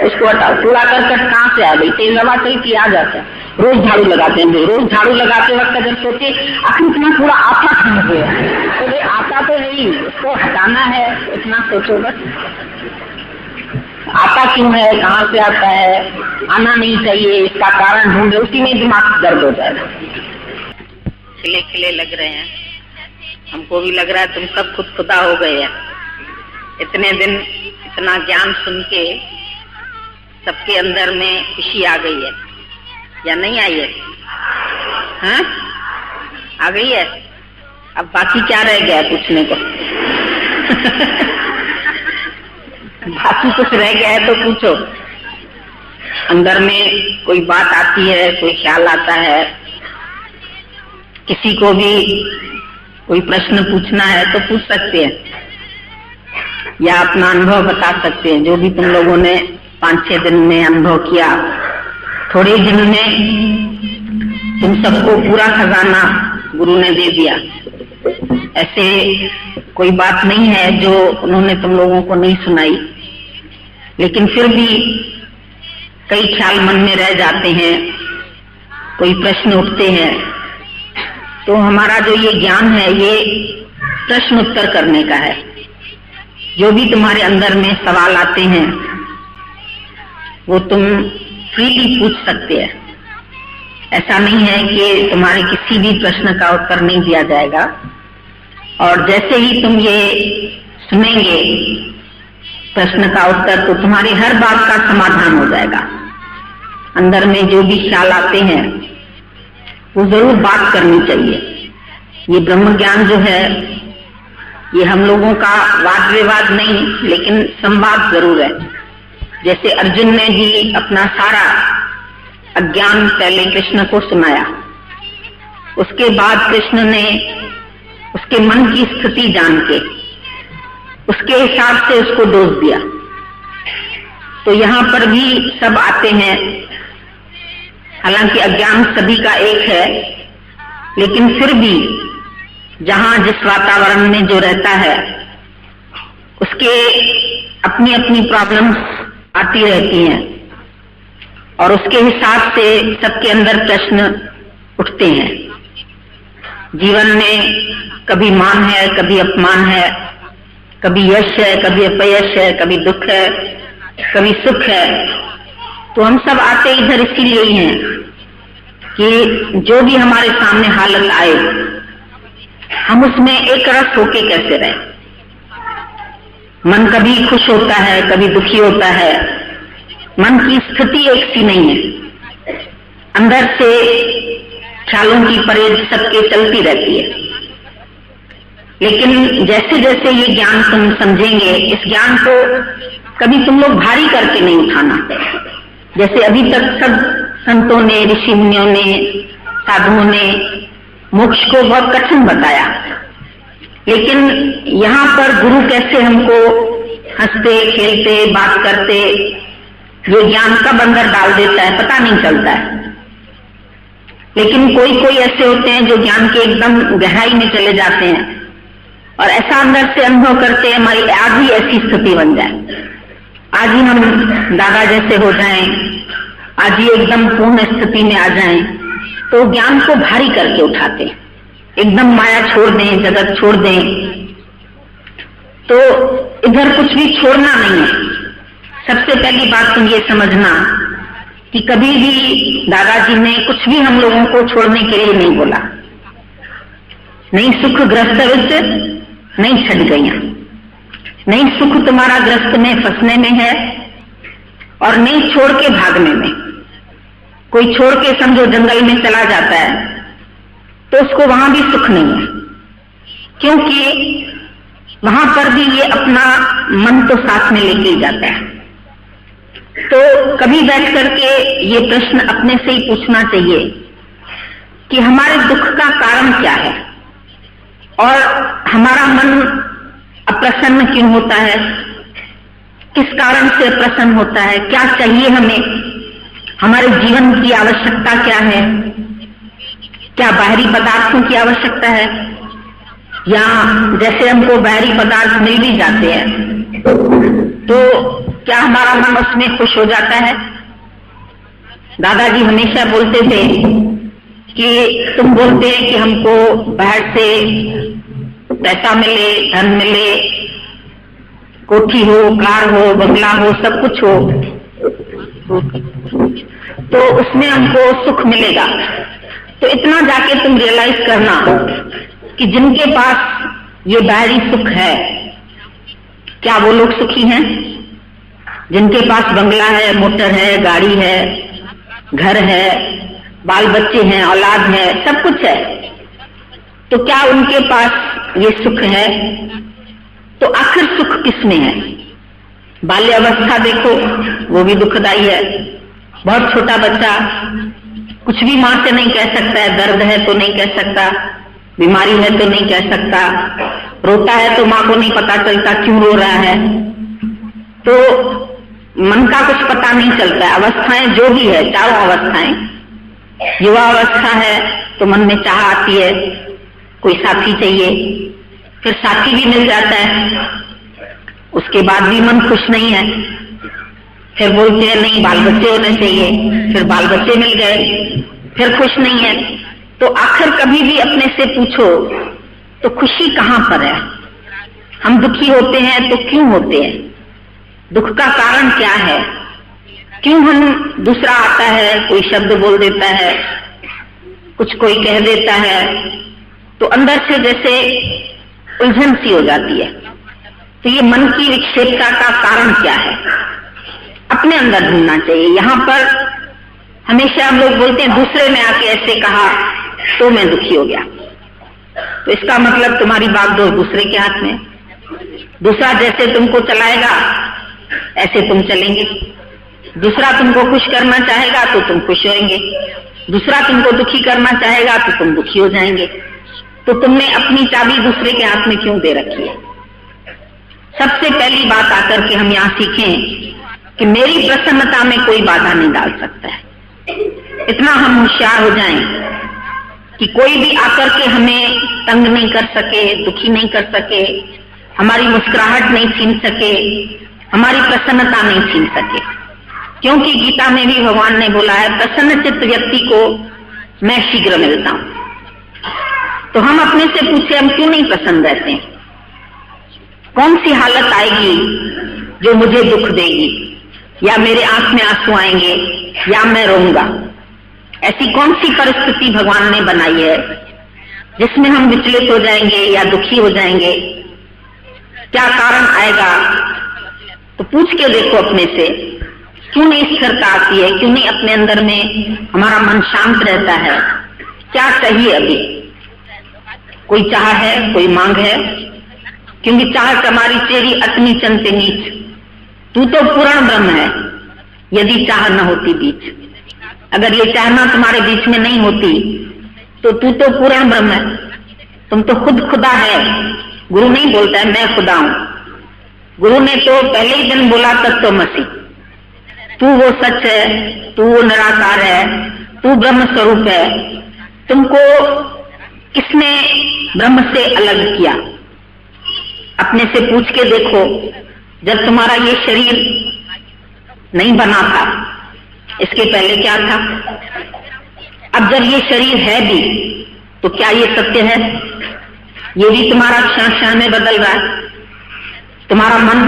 उसको हटाओ। कूड़ा करकट कहाँ से आया भाई, तेज हवा चलती आ जाता है। रोज झाड़ू लगाते हैं, रोज झाड़ू लगाते वक्त अगर सोचे आखिर इतना कूड़ा आता कहाँ से है, तो भाई आता तो है ही, उसको हटाना है, इतना सोचो बस। आता क्यों है, कहाँ से आता है, आना नहीं चाहिए, इसका कारण ढूंढे, उसी में दिमाग दर्द हो जाएगा। खिले खिले लग रहे हैं, हमको भी लग रहा है तुम सब खुद खुदा हो गए हैं। इतने दिन इतना ज्ञान सुन के सबके अंदर में खुशी आ गई है या नहीं आई है? हाँ, आ गई है। अब बाकी क्या रह गया पूछने को? बाकी कुछ रह गया है तो पूछो। अंदर में कोई बात आती है, कोई ख्याल आता है, किसी को भी कोई प्रश्न पूछना है तो पूछ सकते हैं, या अपना अनुभव बता सकते हैं, जो भी तुम लोगों ने 5-6 दिन में अनुभव किया। थोड़े दिन में तुम सबको पूरा खजाना गुरु ने दे दिया। ऐसे कोई बात नहीं है जो उन्होंने तुम लोगों को नहीं सुनाई, लेकिन फिर भी कई ख्याल मन में रह जाते हैं, कोई प्रश्न उठते हैं। तो हमारा जो ये ज्ञान है ये प्रश्न उत्तर करने का है। जो भी तुम्हारे अंदर में सवाल आते हैं वो तुम फ्रीली पूछ सकते हैं। ऐसा नहीं है कि तुम्हारे किसी भी प्रश्न का उत्तर नहीं दिया जाएगा, और जैसे ही तुम ये सुनेंगे प्रश्न का उत्तर तो तुम्हारी हर बात का समाधान हो जाएगा। अंदर में जो भी ख्याल आते हैं वो जरूर बात करनी चाहिए। ये ब्रह्म ज्ञान जो है ये हम लोगों का वाद विवाद नहीं, लेकिन संवाद जरूर है। जैसे अर्जुन ने भी अपना सारा अज्ञान पहले कृष्ण को सुनाया, उसके बाद कृष्ण ने उसके मन की स्थिति जान के उसके हिसाब से उसको डोज दिया। तो यहाँ पर भी सब आते हैं, हालांकि अज्ञान सभी का एक है, लेकिन फिर भी जहां जिस वातावरण में जो रहता है उसके अपनी अपनी प्रॉब्लम्स आती रहती हैं, और उसके हिसाब से सबके अंदर प्रश्न उठते हैं। जीवन में कभी मान है, कभी अपमान है, कभी यश है, कभी अपयश है, कभी दुख है, कभी सुख है। तो हम सब आते इधर इसीलिए ही हैं कि जो भी हमारे सामने हालत आए हम उसमें एक रस होके कैसे रहें। मन कभी खुश होता है, कभी दुखी होता है, मन की स्थिति एक सी नहीं है, अंदर से ख्यालों की परेड सबके चलती रहती है। लेकिन जैसे जैसे ये ज्ञान तुम समझेंगे, इस ज्ञान को कभी तुम लोग भारी करके नहीं उठाना। जैसे अभी तक सब संतों ने, ऋषि मुनियों ने, साधुओं ने मोक्ष को बहुत कठिन बताया, लेकिन यहाँ पर गुरु कैसे हमको हंसते खेलते बात करते ये ज्ञान कब अंदर डाल देता है पता नहीं चलता है। लेकिन कोई कोई ऐसे होते हैं जो ज्ञान के एकदम गहराई में चले जाते हैं और ऐसा अंदर से अनुभव करते हैं हमारी आज ही ऐसी स्थिति बन जाए, आज ही हम दादा जैसे हो जाएं, आज ही एकदम पूर्ण स्थिति में आ जाएं, तो ज्ञान को भारी करके उठाते हैं, एकदम माया छोड़ दें, जगत छोड़ दें। तो इधर कुछ भी छोड़ना नहीं है। सबसे पहली बात तुम ये समझना कि कभी भी दादाजी ने कुछ भी हम लोगों को छोड़ने के लिए नहीं बोला। नहीं सुख ग्रस्त विच नहीं छट गईया, नहीं सुख तुम्हारा ग्रस्त में फंसने में है और नहीं छोड़ के भागने में। कोई छोड़ के समझो जंगल में चला जाता है तो उसको वहां भी सुख नहीं है, क्योंकि वहां पर भी ये अपना मन तो साथ में लेके ही जाता है। तो कभी बैठ करके ये प्रश्न अपने से ही पूछना चाहिए कि हमारे दुख का कारण क्या है और हमारा मन अप्रसन्न क्यों होता है, किस कारण से अप्रसन्न होता है, क्या चाहिए हमें, हमारे जीवन की आवश्यकता क्या है, क्या बाहरी पदार्थों की आवश्यकता है, या जैसे हमको बाहरी पदार्थ मिल भी जाते हैं तो क्या हमारा मन उसमें खुश हो जाता है। दादाजी हमेशा बोलते थे कि तुम बोलते हैं कि हमको बाहर से पैसा मिले, धन मिले, कोठी हो, कार हो, बंगला हो, सब कुछ हो, तो उसमें हमको सुख मिलेगा। तो इतना जाके तुम रियलाइज करना कि जिनके पास ये बाहरी सुख है क्या वो लोग सुखी हैं? जिनके पास बंगला है, मोटर है, गाड़ी है, घर है, बाल बच्चे हैं, औलाद है, सब कुछ है, तो क्या उनके पास ये सुख है? तो आखिर सुख किसमें है? बाल्यावस्था देखो, वो भी दुखदाई है। बहुत छोटा बच्चा कुछ भी मां से नहीं कह सकता है, दर्द है तो नहीं कह सकता, बीमारी है तो नहीं कह सकता, रोता है तो मां को नहीं पता चलता क्यों रो रहा है, तो मन का कुछ पता नहीं चलता है। अवस्थाएं जो भी है, चारों अवस्थाएं, युवा अवस्था है तो मन में चाह आती है, कोई साथी चाहिए, फिर साथी भी मिल जाता है, उसके बाद भी मन खुश नहीं है, फिर बोलते हैं नहीं बाल बच्चे होने चाहिए, फिर बाल बच्चे मिल गए, फिर खुश नहीं है। तो आखिर कभी भी अपने से पूछो तो खुशी कहां पर है? हम दुखी होते हैं तो क्यों होते हैं? दुख का कारण क्या है? क्यों हम दूसरा आता है, कोई शब्द बोल देता है, कुछ कोई कह देता है, तो अंदर से जैसे उलझन सी हो जाती है। तो ये मन की विक्षेपता का कारण क्या है, अपने अंदर ढूंढना चाहिए। यहाँ पर हमेशा हम लोग बोलते हैं दूसरे ने आके ऐसे कहा तो मैं दुखी हो गया, तो इसका मतलब तुम्हारी बागडोर दूसरे के हाथ में। दूसरा जैसे तुमको चलाएगा ऐसे तुम चलेंगे, दूसरा तुमको खुश करना चाहेगा तो तुम खुश होंगे, दूसरा तुमको दुखी करना चाहेगा तो तुम दुखी हो जाएंगे। तो तुमने अपनी चाबी दूसरे के हाथ में क्यों दे रखी है? सबसे पहली बात आकर के हम यहाँ सीखें कि मेरी प्रसन्नता में कोई बाधा नहीं डाल सकता है। इतना हम होशियार हो जाएं कि कोई भी आकर के हमें तंग नहीं कर सके, दुखी नहीं कर सके, हमारी मुस्कुराहट नहीं छीन सके, हमारी प्रसन्नता नहीं छीन सके। क्योंकि गीता में भी भगवान ने बोला है, प्रसन्न चित्त व्यक्ति को मैं शीघ्र मिलता हूं। तो हम अपने से पूछे, हम क्यों नहीं प्रसन्न रहते हैं? कौन सी हालत आएगी जो मुझे दुख देगी, या मेरे आंख में आंसू आएंगे, या मैं रोऊंगा? ऐसी कौन सी परिस्थिति भगवान ने बनाई है जिसमें हम विचलित हो जाएंगे या दुखी हो जाएंगे? क्या कारण आएगा? तो पूछ के देखो अपने से, क्यों नहीं स्थिरता आती है? क्यों नहीं अपने अंदर में हमारा मन शांत रहता है? क्या चाहिए अभी? कोई चाह है, कोई मांग है? क्योंकि चाह हमारी चेरी अतनी चंते नीच, तू तो पूर्ण ब्रह्म है यदि चाह न होती बीच। अगर ये चाहना तुम्हारे बीच में नहीं होती तो तू तो पूर्ण ब्रह्म है, तुम तो खुद खुदा है। गुरु नहीं बोलता है मैं खुदा हूं, गुरु ने तो पहले ही दिन बोला तत्वमसि, तू वो सच है, तू वो निराकार है, तू ब्रह्म स्वरूप है। तुमको किसने ब्रह्म से अलग किया? अपने से पूछ के देखो, जब तुम्हारा ये शरीर नहीं बना था, इसके पहले क्या था? अब जब ये शरीर है भी, तो क्या ये सत्य है? ये भी तुम्हारा क्षण क्षण में बदल रहा है। तुम्हारा मन,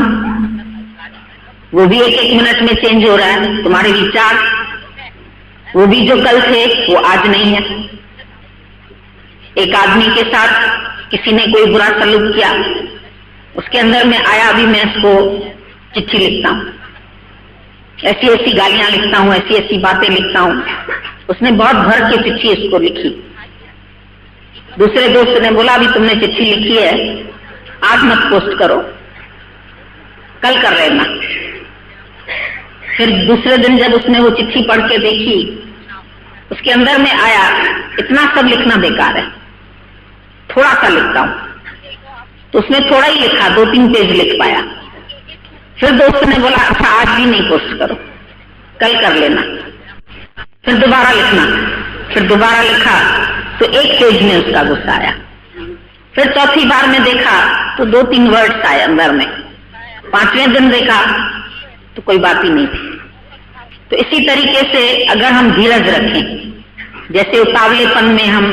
वो भी एक एक मिनट में चेंज हो रहा है। तुम्हारे विचार, वो भी जो कल थे वो आज नहीं है। एक आदमी के साथ किसी ने कोई बुरा सलूक किया, उसके अंदर में आया, अभी मैं इसको चिट्ठी लिखता हूं, ऐसी ऐसी गालियां लिखता हूं, ऐसी ऐसी बातें लिखता हूं। उसने बहुत भर के चिट्ठी इसको लिखी। दूसरे दोस्त ने बोला, अभी तुमने चिट्ठी लिखी है, आज मत पोस्ट करो, कल कर लेना। फिर दूसरे दिन जब उसने वो चिट्ठी पढ़ के देखी, उसके अंदर में आया, इतना सब लिखना बेकार है, थोड़ा सा लिखता हूं। तो उसने थोड़ा ही लिखा, 2-3 पेज लिख पाया। फिर दोस्त ने बोला, अच्छा आज भी नहीं पोस्ट करो, कल कर लेना। फिर दोबारा लिखना, फिर दोबारा लिखा तो 1 पेज में उसका गुस्सा आया। फिर चौथी बार में देखा तो 2-3 वर्ड्स आए अंदर में। 5वें दिन देखा तो कोई बात ही नहीं थी। तो इसी तरीके से अगर हम धीरज रखें, जैसे उतावलेपन में हम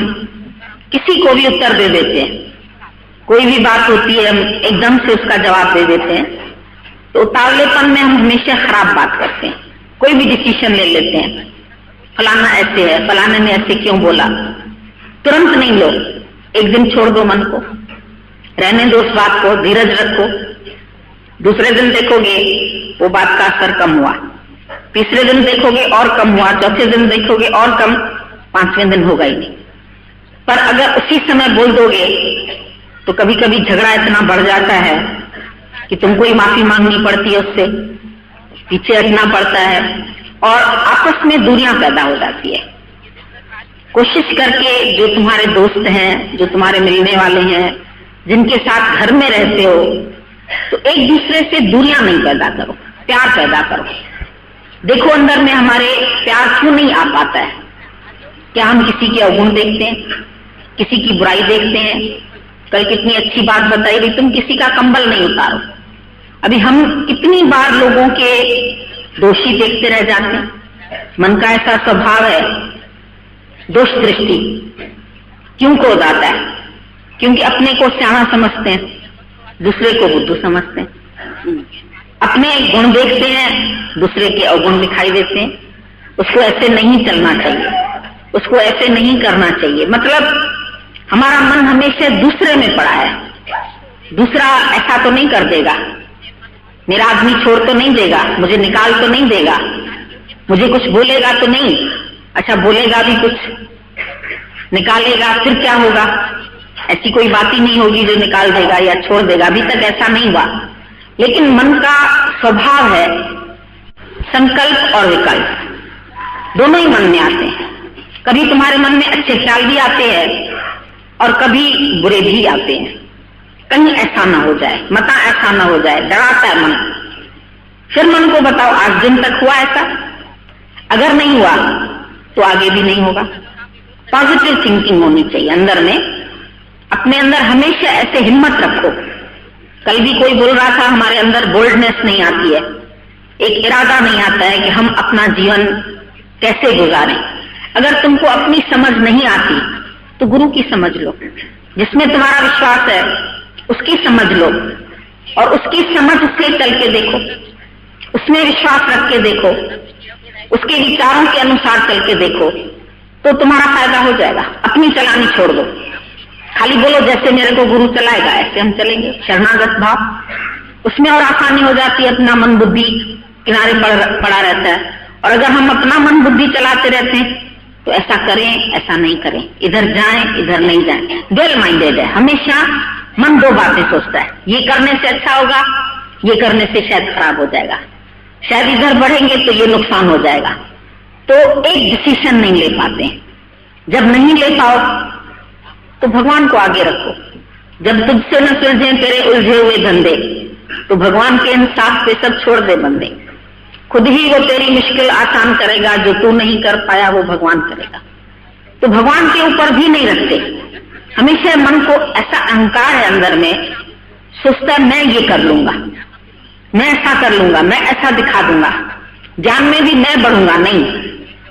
किसी को भी उत्तर दे देते हैं, कोई भी बात होती है हम एकदम से उसका जवाब दे देते हैं, तो उतावलेपन में हम हमेशा खराब बात करते हैं। कोई भी डिसीजन ले लेते हैं, फलाना ऐसे है, फलाने ने ऐसे क्यों बोला। तुरंत नहीं लो, एक दिन छोड़ दो मन को, रहने दो उस बात को, धीरज रखो। दूसरे दिन देखोगे वो बात का असर कम हुआ, तीसरे दिन देखोगे और कम हुआ, चौथे दिन देखोगे और कम, 5वें दिन होगा ही नहीं। पर अगर उसी समय बोल दोगे तो कभी कभी झगड़ा इतना बढ़ जाता है कि तुमको ही माफी मांगनी पड़ती है, उससे पीछे हटना पड़ता है और आपस में दूरियां पैदा हो जाती है। कोशिश करके जो तुम्हारे दोस्त हैं, जो तुम्हारे मिलने वाले हैं, जिनके साथ घर में रहते हो, तो एक दूसरे से दूरियां नहीं पैदा करो, प्यार पैदा करो। देखो अंदर में हमारे प्यार क्यों नहीं आ पाता है? क्या हम किसी के अवगुण देखते हैं, किसी की बुराई देखते हैं? कल कितनी अच्छी बात बताई रही, तुम किसी का कंबल नहीं उतारो। अभी हम कितनी बार लोगों के दोषी देखते रह जाते हैं। मन का ऐसा स्वभाव है, दोष दृष्टि क्यों क्रोध आता है? क्योंकि अपने को स्याणा समझते हैं, दूसरे को बुद्धू समझते हैं। अपने गुण देखते हैं, दूसरे के अवगुण दिखाई देते हैं। उसको ऐसे नहीं चलना चाहिए। उसको ऐसे नहीं करना चाहिए। मतलब हमारा मन हमेशा दूसरे में पड़ा है, दूसरा ऐसा तो नहीं कर देगा, मेरा आदमी छोड़ तो नहीं देगा, मुझे निकाल तो नहीं देगा, मुझे कुछ बोलेगा तो नहीं, अच्छा बोलेगा भी कुछ, निकालेगा फिर क्या होगा, ऐसी कोई बात ही नहीं होगी जो निकाल देगा या छोड़ देगा। अभी तक ऐसा नहीं हुआ। लेकिन मन का स्वभाव है संकल्प और विकल्प, दोनों ही मन में आते हैं। कभी तुम्हारे मन में अच्छे ख्याल भी आते हैं और कभी बुरे भी आते हैं। कहीं ऐसा ना हो जाए, मता ऐसा ना हो जाए, डराता है मन। फिर मन को बताओ आज दिन तक हुआ ऐसा? अगर नहीं हुआ तो आगे भी नहीं होगा। पॉजिटिव थिंकिंग होनी चाहिए अंदर में, अपने अंदर हमेशा ऐसे हिम्मत रखो। कल भी कोई बोल रहा था हमारे अंदर बोल्डनेस नहीं आती है, एक इरादा नहीं आता है कि हम अपना जीवन कैसे गुजारें। अगर तुमको अपनी समझ नहीं आती तो गुरु की समझ लो, जिसमें तुम्हारा विश्वास है उसकी समझ लो और उसकी समझ से चल के देखो, उसमें विश्वास रख के देखो, उसके विचारों के अनुसार चल के देखो, तो तुम्हारा फायदा हो जाएगा। अपनी चलानी छोड़ दो, खाली बोलो जैसे मेरे को गुरु चलाएगा ऐसे हम चलेंगे। शरणागत भाव, उसमें और आसानी हो जाती है। अपना मन बुद्धि किनारे पड़ा रहता है। और अगर हम अपना मन बुद्धि चलाते रहते हैं तो ऐसा करें ऐसा नहीं करें, इधर जाएं इधर नहीं जाएं, वेल माइंडेड है। हमेशा मन दो बातें सोचता है, ये करने से अच्छा होगा, ये करने से शायद खराब हो जाएगा, शायद इधर बढ़ेंगे तो ये नुकसान हो जाएगा। तो एक डिसीजन नहीं ले पाते। जब नहीं ले पाओ तो भगवान को आगे रखो। जब तुझसे न सुलझे तेरे उलझे हुए धंधे, तो भगवान के इंसाफ पे सब छोड़ दे बंदे। खुद ही वो तेरी मुश्किल आसान करेगा, जो तू नहीं कर पाया वो भगवान करेगा। तो भगवान के ऊपर भी नहीं रखते। हमेशा मन को ऐसा अहंकार है अंदर में, सोचता मैं ये कर लूंगा, मैं ऐसा कर लूंगा, मैं ऐसा दिखा दूंगा, ज्ञान में भी मैं बढ़ूंगा। नहीं,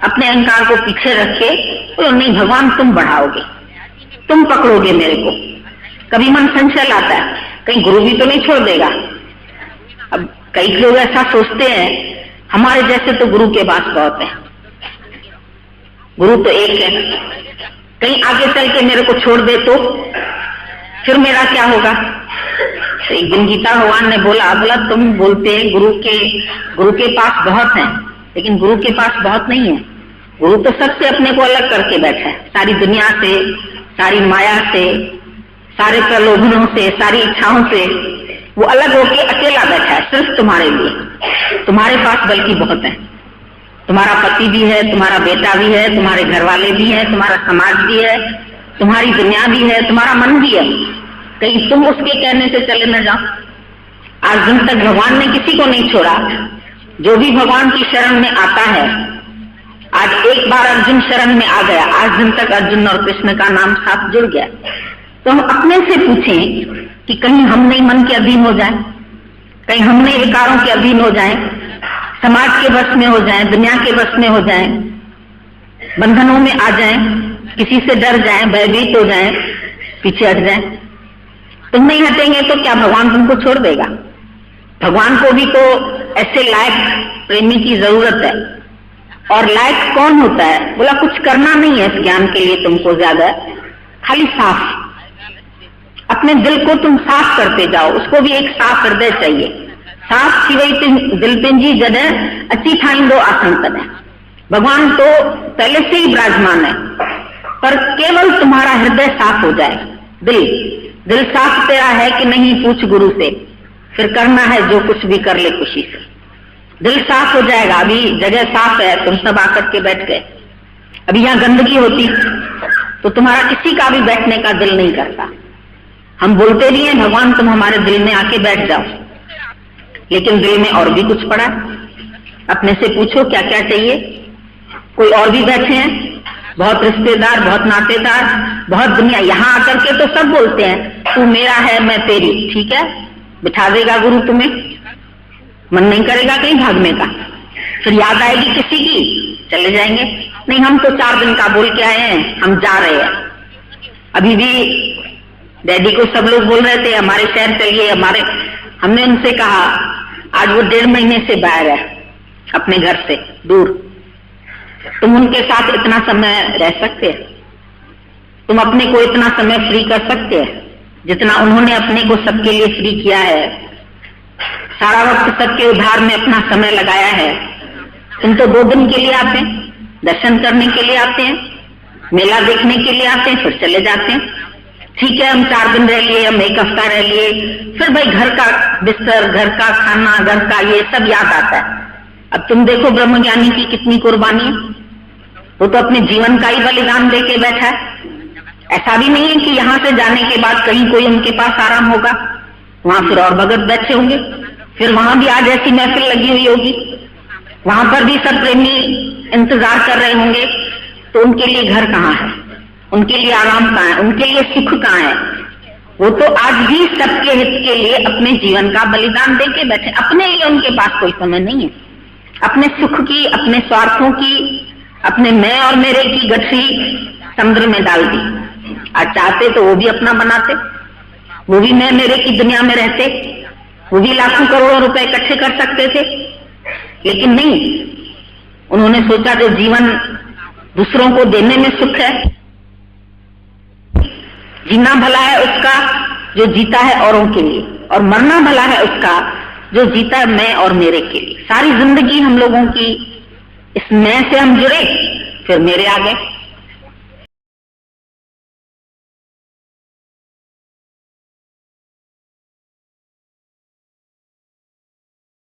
अपने अहंकार को पीछे रखे तो नहीं, भगवान तुम बढ़ाओगे, तुम पकड़ोगे मेरे को। कभी मन संशय आता है, कहीं गुरु भी तो नहीं छोड़ देगा। अब कई लोग ऐसा सोचते हैं हमारे जैसे तो गुरु के पास बहुत है, गुरु तो एक है, कहीं आगे चल के मेरे को छोड़ दे तो फिर मेरा क्या होगा। तो एक दिन गीता भगवान ने बोला तुम बोलते हैं गुरु के पास बहुत है, लेकिन गुरु के पास बहुत नहीं है। गुरु तो सबसे अपने को अलग करके बैठा है, सारी दुनिया से, सारी माया से, सारे प्रलोभनों से, सारी इच्छाओं से वो अलग होके अकेला बैठा है सिर्फ तुम्हारे लिए। तुम्हारे पास बल्कि बहुत है, तुम्हारा पति भी है, तुम्हारा बेटा भी है, तुम्हारे घर वाले भी हैं, तुम्हारा समाज भी है, तुम्हारी दुनिया भी है, तुम्हारा मन भी है। कहीं तुम उसके कहने से चले न जाओ। आज दिन तक भगवान ने किसी को नहीं छोड़ा। जो भी भगवान की शरण में आता है, आज एक बार अर्जुन शरण में आ गया, आज दिन तक अर्जुन और कृष्ण का नाम साथ जुड़ गया। तो हम अपने से पूछें कि कहीं हम नहीं मन के अधीन हो जाए, कहीं हम नहीं विकारों के अधीन हो जाए, समाज के बस में हो जाए, दुनिया के बस में हो जाए, बंधनों में आ जाए, किसी से डर जाए, भयभीत हो जाए, पीछे हट जाए। तुम नहीं हटेंगे तो क्या भगवान तुमको छोड़ देगा? भगवान को भी तो ऐसे लायक प्रेमी की जरूरत है। और लायक कौन होता है? बोला कुछ करना नहीं है इस ज्ञान के लिए तुमको ज्यादा, खाली साफ अपने दिल को तुम साफ करते जाओ। उसको भी एक साफ हृदय चाहिए। साफ थी दिल पिंजी जगह अच्छी ठाइंदो आसन तने। भगवान तो पहले से ही विराजमान है, पर केवल तुम्हारा हृदय साफ हो जाए। दिल साफ तेरा है कि नहीं पूछ गुरु से, फिर करना है जो कुछ भी कर ले खुशी से। दिल साफ हो जाएगा। अभी जगह साफ है, तुम सब आकर के बैठ गए। अभी यहाँ गंदगी होती तो तुम्हारा किसी का भी बैठने का दिल नहीं करता। हम बोलते भी हैं भगवान तुम हमारे दिल में आके बैठ जाओ, लेकिन दिल में और भी कुछ पड़ा। अपने से पूछो क्या क्या चाहिए। कोई और भी बैठे हैं, बहुत रिश्तेदार, बहुत नातेदार, बहुत दुनिया। यहाँ आकर के तो सब बोलते हैं तू मेरा है मैं तेरी। ठीक है, बिठा देगा गुरु तुम्हें, मन नहीं करेगा कहीं भागने का। फिर याद आएगी किसी की, चले जाएंगे। नहीं हम तो 4 दिन का बोल के आए हैं, हम जा रहे हैं। अभी भी डैडी को सब लोग बोल रहे थे हमारे शहर चलिए, हमने उनसे कहा आज वो 1.5 महीने से बाहर है अपने घर से दूर। तुम उनके साथ इतना समय रह सकते हो? तुम अपने को इतना समय फ्री कर सकते हैं जितना उन्होंने अपने को सबके लिए फ्री किया है? सारा वक्त सबके उद्धार में अपना समय लगाया है। तुम तो 2 दिन के लिए आते हैं, दर्शन करने के लिए आते हैं, मेला देखने के लिए आते हैं, फिर चले जाते हैं। ठीक है, हम 4 दिन रह लिए, हम 1 हफ्ता रह लिए, फिर भाई घर का बिस्तर, घर का खाना, घर का ये सब याद आता है। अब तुम देखो ब्रह्मज्ञानी की कितनी कुर्बानी है। वो तो अपने जीवन का ही बलिदान दे के बैठा है। ऐसा भी नहीं है कि यहां से जाने के बाद कहीं कोई उनके पास आराम होगा, वहां फिर और भगत बैठे होंगे, फिर वहां भी आज ऐसी महफिल लगी हुई होगी, वहां पर भी सब प्रेमी इंतजार कर रहे होंगे। तो उनके लिए घर कहाँ है? उनके लिए आराम कहाँ है? उनके लिए सुख कहाँ है? वो तो आज भी सबके हित के लिए अपने जीवन का बलिदान दे के बैठे। अपने लिए उनके पास कोई समय नहीं है। अपने सुख की, अपने स्वार्थों की, अपने मैं और मेरे की गठरी समुद्र में डाल दी। आज चाहते तो वो भी अपना बनाते, वो भी मैं मेरे की दुनिया में रहते, वो भी लाखों करोड़ों रुपए इकट्ठे कर सकते थे, लेकिन नहीं। उन्होंने सोचा जो जीवन दूसरों को देने में सुख है, जीना भला है उसका जो जीता है औरों के लिए, और मरना भला है उसका जो जीता है मैं और मेरे के लिए। सारी जिंदगी हम लोगों की इस मैं से हम जुड़े, फिर मेरे आ गए।